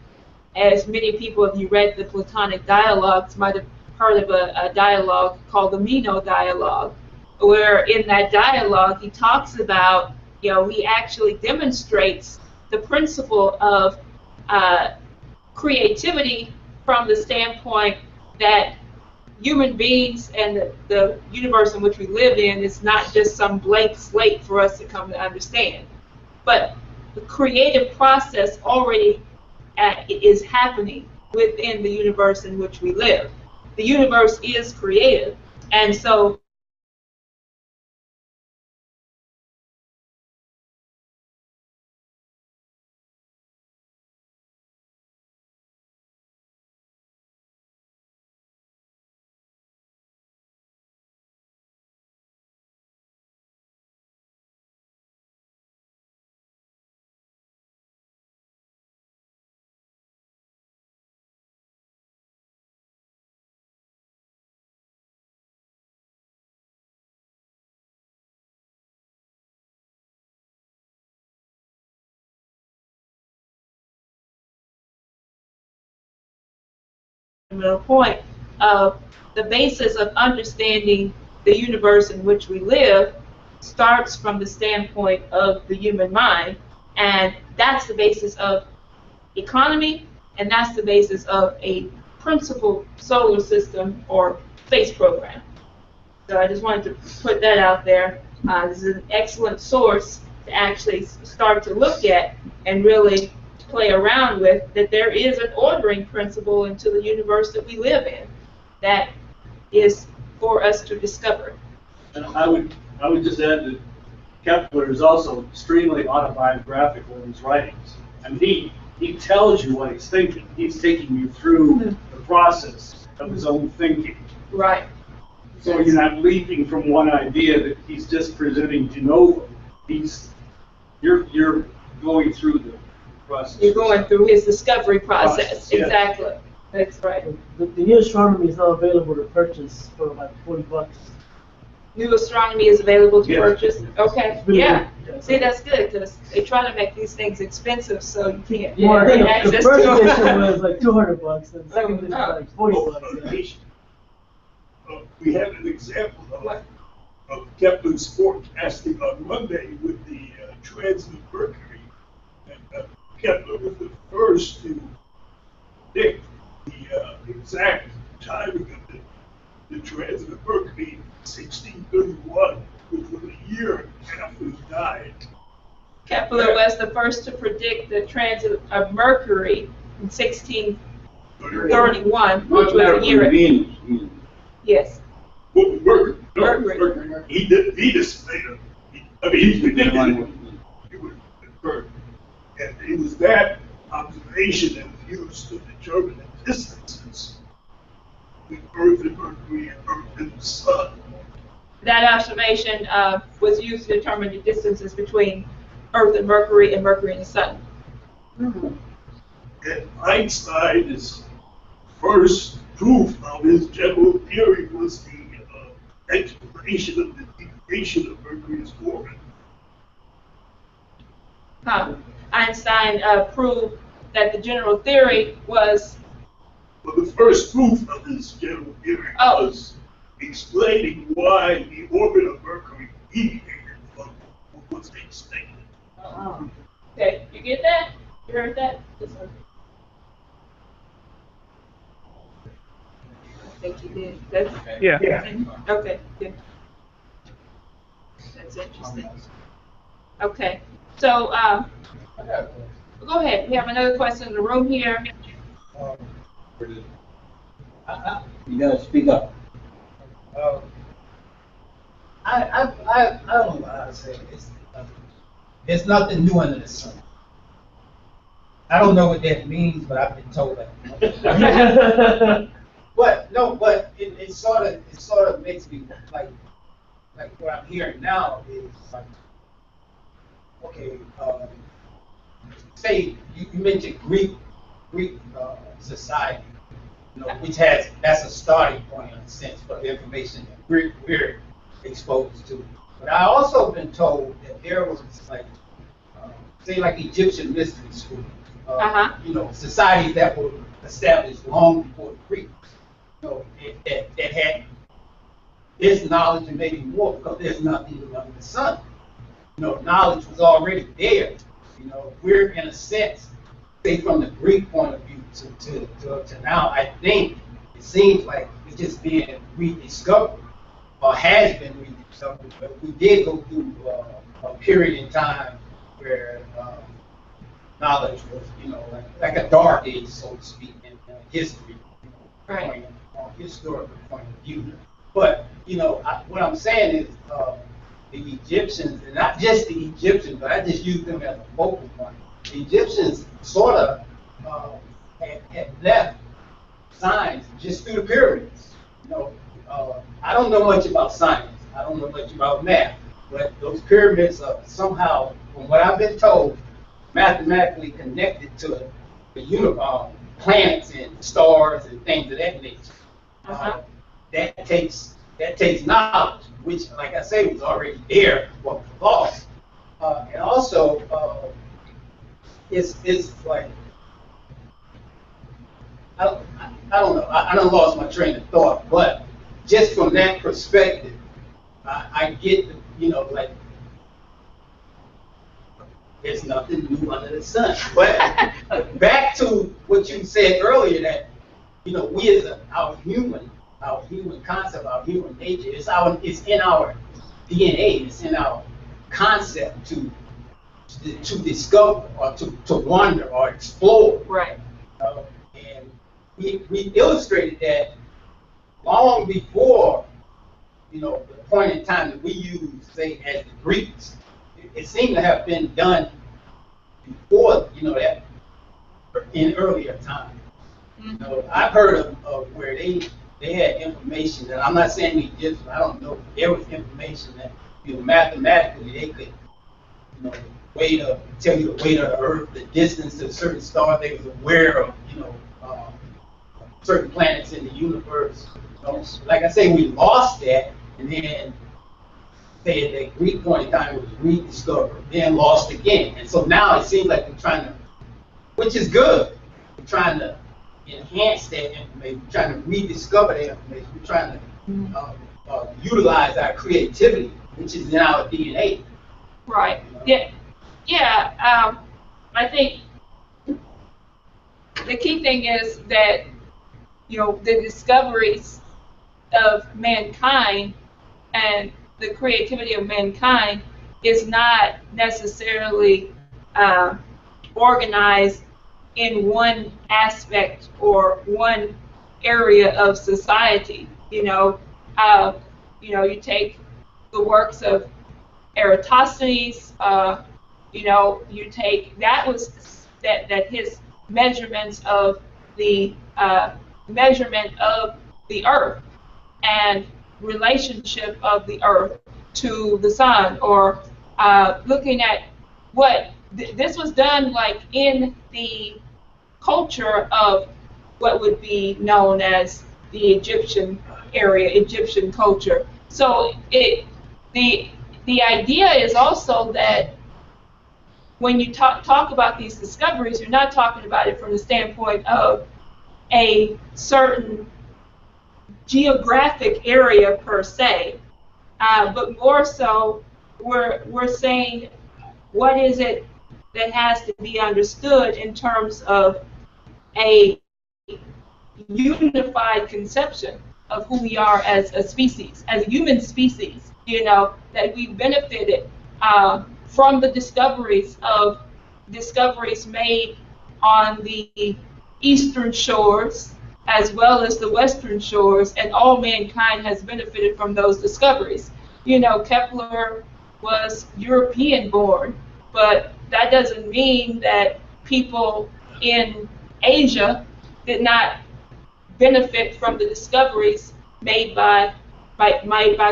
as many people, if you read the Platonic dialogues, might have heard of a dialogue called the Meno dialogue, where in that dialogue he talks about, he actually demonstrates the principle of creativity from the standpoint that human beings and the universe in which we live in is not just some blank slate for us to come to understand. But the creative process already is happening within the universe in which we live. The universe is creative. And so point of the basis of understanding the universe in which we live starts from the standpoint of the human mind, and that's the basis of economy, and that's the basis of a principal solar system or space program. So I just wanted to put that out there. This is an excellent source to actually start to look at and really play around with, that there is an ordering principle into the universe that we live in that is for us to discover. And I would just add that Kepler is also extremely autobiographical in his writings. And he tells you what he's thinking. He's taking you through the process of his own thinking. Right. So you're not leaping from one idea that he's just presenting de novo. You're going through the process. You're going through his discovery process. Yeah. Exactly. That's right. The new astronomy is now available to purchase for about $40. New astronomy is available to Yeah. purchase? Okay. It's really Yeah. good. See, that's good, because they try to make these things expensive so you can't Yeah, I think get the access first to edition them. was like $200, and the second edition was like $40. Yeah. We had an example of Kepler's forecasting on Monday with the transit of Mercury, and Kepler was the first to predict the exact timing of the transit of Mercury in 1631, which was a year after he died. Kepler was the first to predict the transit of Mercury in 1631, which was a year. Yes. Well, Mercury. No, Mercury. He just made he predicted it would occur. And it was that observation that was used to determine the distances between Earth and Mercury and Earth and the Sun. That observation was used to determine the distances between Earth and Mercury and the Sun. And Einstein's first proof of his general theory was the explanation of the deviation of Mercury's orbit. Einstein proved that the general theory was. Well, the first proof of his general theory was explaining why the orbit of Mercury deviated from what was expected. Oh. Okay, you get that? You heard that? I think you did. That's, Yeah. Okay, good. That's interesting. Okay, so go ahead. We have another question in the room here. You gotta speak up. I don't know how to say it. There's nothing new under the sun. I don't know what that means, but I've been told that. But it sort of makes me like what I'm hearing now is like, okay, say you mentioned Greek society, which that's a starting point in a sense for the information that we're exposed to. But I also been told that there was like, say like Egyptian mystery school, societies that were established long before the Greeks, that had this knowledge and maybe more because there's nothing under the sun. Knowledge was already there. We're in a sense, say from the Greek point of view to now, I think it seems like it's just being rediscovered or has been rediscovered. But we did go through a period in time where knowledge was, like a dark age, so to speak, in history, right. From a historical point of view. But what I'm saying is the Egyptians, and not just the Egyptians, but I just use them as a focal point. The Egyptians sort of had left signs just through the pyramids. I don't know much about science. I don't know much about math, but those pyramids are somehow, from what I've been told, mathematically connected to the planets and stars and things of that nature. That takes knowledge, which, like I say, was already there but was lost. And also, it's like I don't know. I done lost my train of thought, but just from that perspective, I get like there's nothing new under the sun. But back to what you said earlier, that we as our human concept, our human nature, it's in our DNA, it's in our concept to discover or to wonder or explore. Right. And we illustrated that long before the point in time that we use, say, as the Greeks. It seemed to have been done before, that in earlier times. I've heard of where they had information, and I'm not saying the Egyptians, I don't know, there was information that mathematically they could, tell you the weight of the Earth, the distance to certain stars. They was aware of, certain planets in the universe. Like I say, we lost that, and then at that Greek point in time, it was rediscovered, then lost again. And so now it seems like we're trying to, which is good, we're trying to enhance that information, we're trying to rediscover that information, we're trying to utilize our creativity, which is in our DNA. Right. Yeah. Yeah, I think the key thing is that, the discoveries of mankind and the creativity of mankind is not necessarily organized in one aspect or one area of society. You take the works of Eratosthenes. You take that his measurements of the measurement of the Earth and relationship of the Earth to the sun, or looking at what this was done like in the culture of what would be known as the Egyptian area, Egyptian culture. So the idea is also that when you talk about these discoveries, you're not talking about it from the standpoint of a certain geographic area per se, but more so we're saying what is it that has to be understood in terms of a unified conception of who we are as a species, as a human species, that we benefited from the discoveries made on the eastern shores as well as the western shores, and all mankind has benefited from those discoveries. Kepler was European born, but that doesn't mean that people in Asia did not benefit from the discoveries made by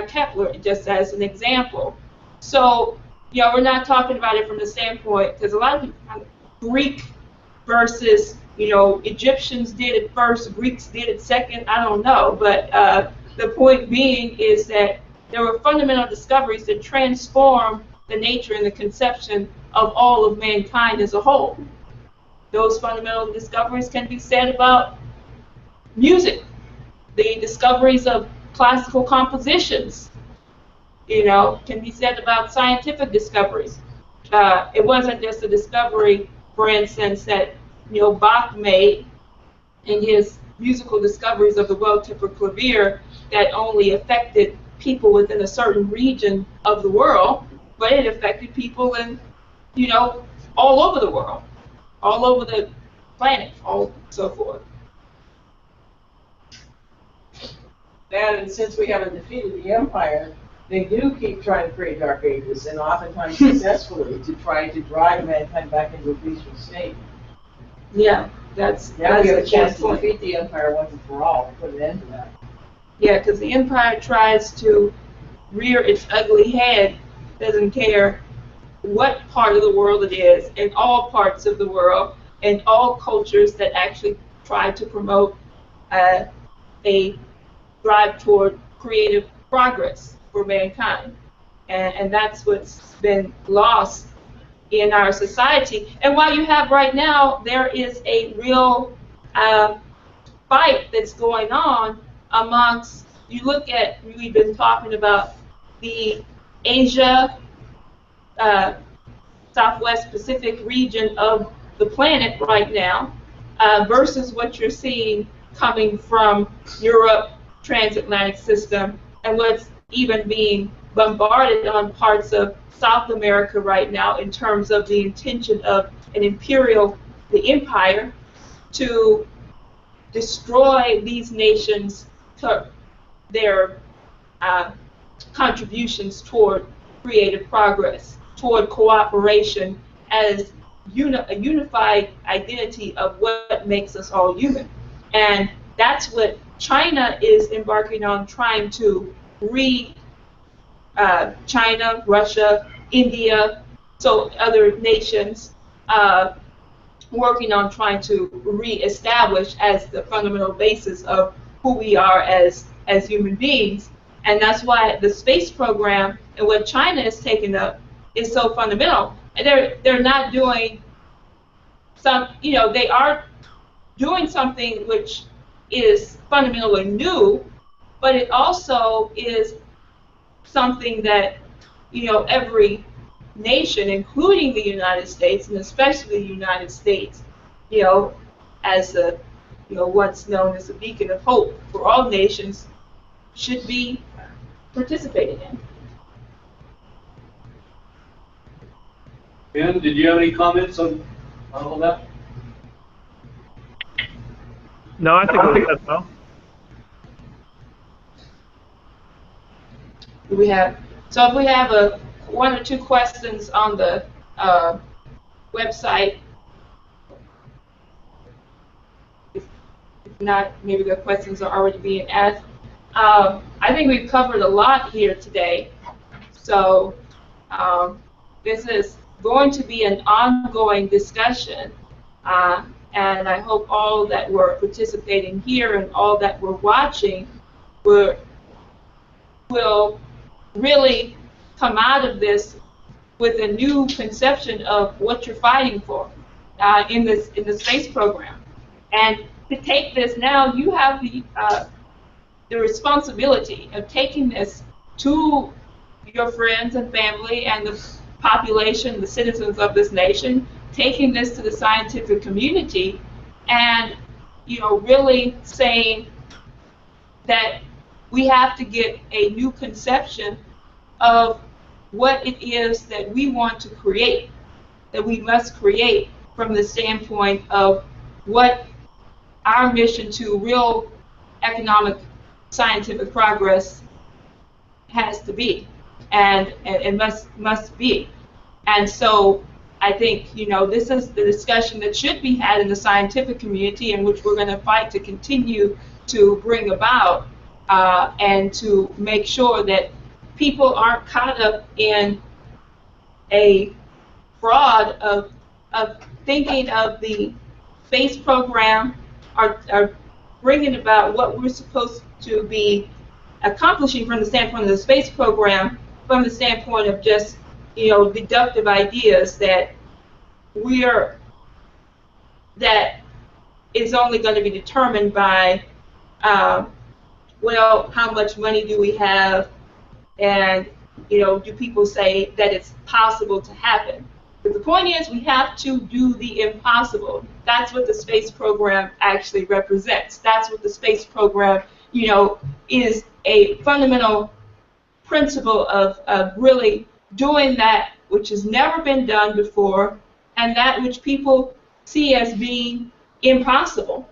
Kepler, just as an example. So, we're not talking about it from the standpoint, because a lot of people, Greek versus, Egyptians did it first, Greeks did it second, I don't know, but the point being is that there were fundamental discoveries that transformed the nature and the conception of all of mankind as a whole. Those fundamental discoveries can be said about music, the discoveries of classical compositions, can be said about scientific discoveries. It wasn't just a discovery, for instance, that Bach made in his musical discoveries of the well-tempered clavier that only affected people within a certain region of the world, but it affected people in, all over the world, all over the planet, all so forth. And since we haven't defeated the Empire, they do keep trying to create dark ages, and oftentimes successfully, to try to drive mankind back into a peaceful state. Yeah, that's Now we have a the chance to point. defeat the Empire once and for all, and put an end to that. Yeah, because the empire tries to rear its ugly head, doesn't care what part of the world it is, in all parts of the world, and all cultures that actually try to promote a drive toward creative progress for mankind. And that's what's been lost in our society. And while you have right now, there is a real fight that's going on amongst, you look at, we've been talking about the Asia, Southwest Pacific region of the planet right now, versus what you're seeing coming from Europe, transatlantic system, and what's even being bombarded on parts of South America right now in terms of the intention of the empire to destroy these nations, their contributions toward creative progress, toward cooperation as a unified identity of what makes us all human. And that's what China is embarking on, trying to China, Russia, India, so other nations working on trying to reestablish as the fundamental basis of who we are as human beings. And that's why the space program and what China is taking up is so fundamental. And they're not doing they are doing something which is fundamentally new, but it also is something that every nation, including the United States, and especially the United States, as a, once known as a beacon of hope for all nations, should be participating in. Ben, did you have any comments on all that? No, I think we said well. So if we have one or two questions on the website, if not, maybe the questions are already being asked. I think we've covered a lot here today. So this is going to be an ongoing discussion. And I hope all that were participating here and all that were watching will really come out of this with a new conception of what you're fighting for in the space program. And to take this now, you have the responsibility of taking this to your friends and family and the population, the citizens of this nation, taking this to the scientific community, and really saying that we have to get a new conception of what it is that we want to create, that we must create from the standpoint of what our mission to real economic scientific progress has to be, and it must be. And so I think this is the discussion that should be had in the scientific community, in which we're going to fight to continue to bring about, and to make sure that people aren't caught up in a fraud of thinking of the space program or bringing about what we're supposed to be accomplishing from the standpoint of the space program, from the standpoint of just deductive ideas that is only going to be determined by well, how much money do we have, and do people say that it's possible to happen? But the point is, we have to do the impossible. That's what the space program actually represents. That's what the space program, is a fundamental principle of really doing that which has never been done before, and that which people see as being impossible.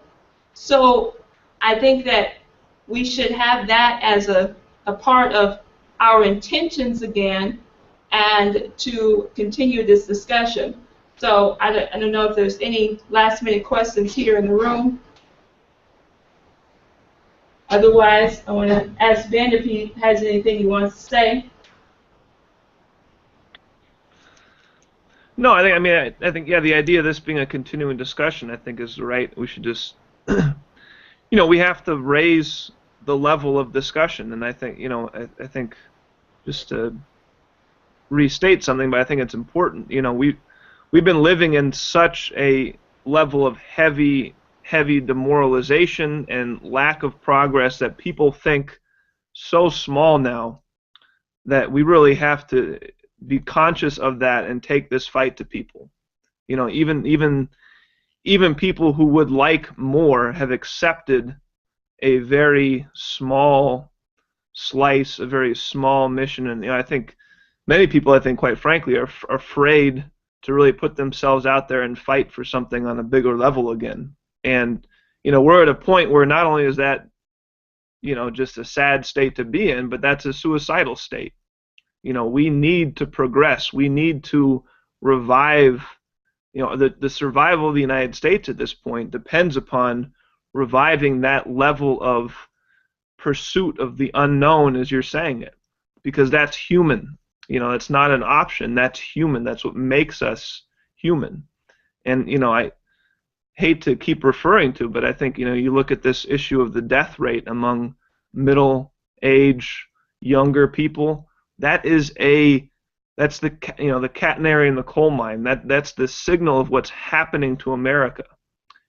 So I think that we should have that as a part of our intentions again, and to continue this discussion. So I don't know if there's any last-minute questions here in the room. Otherwise, I want to ask Ben if he has anything he wants to say. No, I think yeah, the idea of this being a continuing discussion, I think, is right. We should just, we have to raise the level of discussion, and I think, I think, just to restate something, but I think it's important. We've been living in such a level of heavy demoralization and lack of progress that people think so small now that we really have to be conscious of that and take this fight to people. Even people who would like more have accepted a very small slice, a very small mission, and I think many people, quite frankly, are afraid to really put themselves out there and fight for something on a bigger level again. And we're at a point where not only is that just a sad state to be in, but that's a suicidal state. We need to progress. We need to revive. The survival of the United States at this point depends upon reviving that level of pursuit of the unknown, as you're saying it, because that's human. It's not an option. That's human. That's what makes us human. And I hate to keep referring to, but I think you look at this issue of the death rate among middle-age, younger people. That's the the canary in the coal mine. That's the signal of what's happening to America.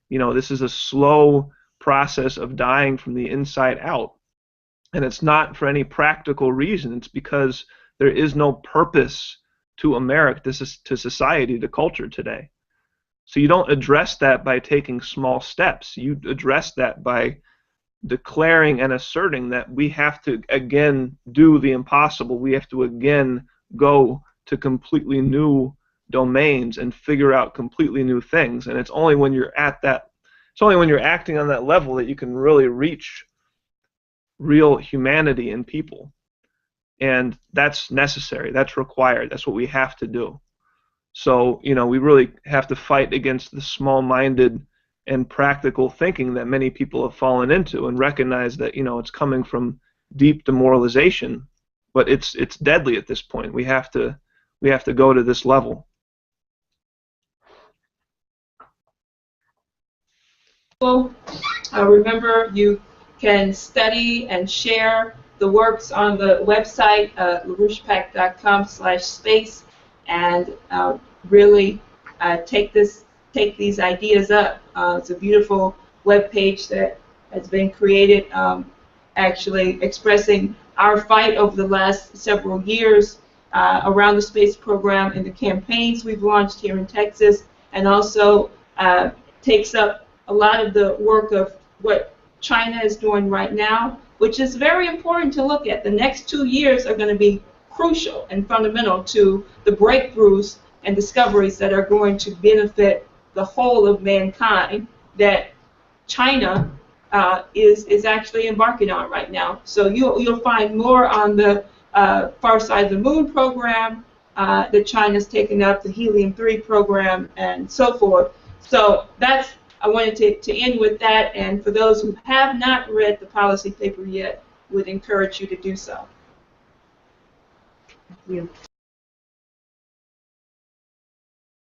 This is a slow process of dying from the inside out, and it's not for any practical reason. It's because there is no purpose to America, to society, to culture today. So you don't address that by taking small steps. You address that by declaring and asserting that we have to again do the impossible. We have to again go to completely new domains and figure out completely new things. And it's only when you're acting on that level that you can really reach real humanity in people. And that's necessary. That's required. That's what we have to do. So, we really have to fight against the small-minded and practical thinking that many people have fallen into, and recognize that, it's coming from deep demoralization, but it's deadly at this point. We have to go to this level. Well, remember, you can study and share the works on the website, LaRouchePAC.com/space, and really take these ideas up. It's a beautiful web page that has been created, actually expressing our fight over the last several years around the space program and the campaigns we've launched here in Texas, and also takes up a lot of the work of what China is doing right now, which is very important to look at. The next 2 years are going to be crucial and fundamental to the breakthroughs and discoveries that are going to benefit the whole of mankind that China is actually embarking on right now. So you'll find more on the Far Side of the Moon program that China's taken up, the Helium-3 program, and so forth. So I wanted to end with that, and for those who have not read the policy paper yet, would encourage you to do so. Thank you.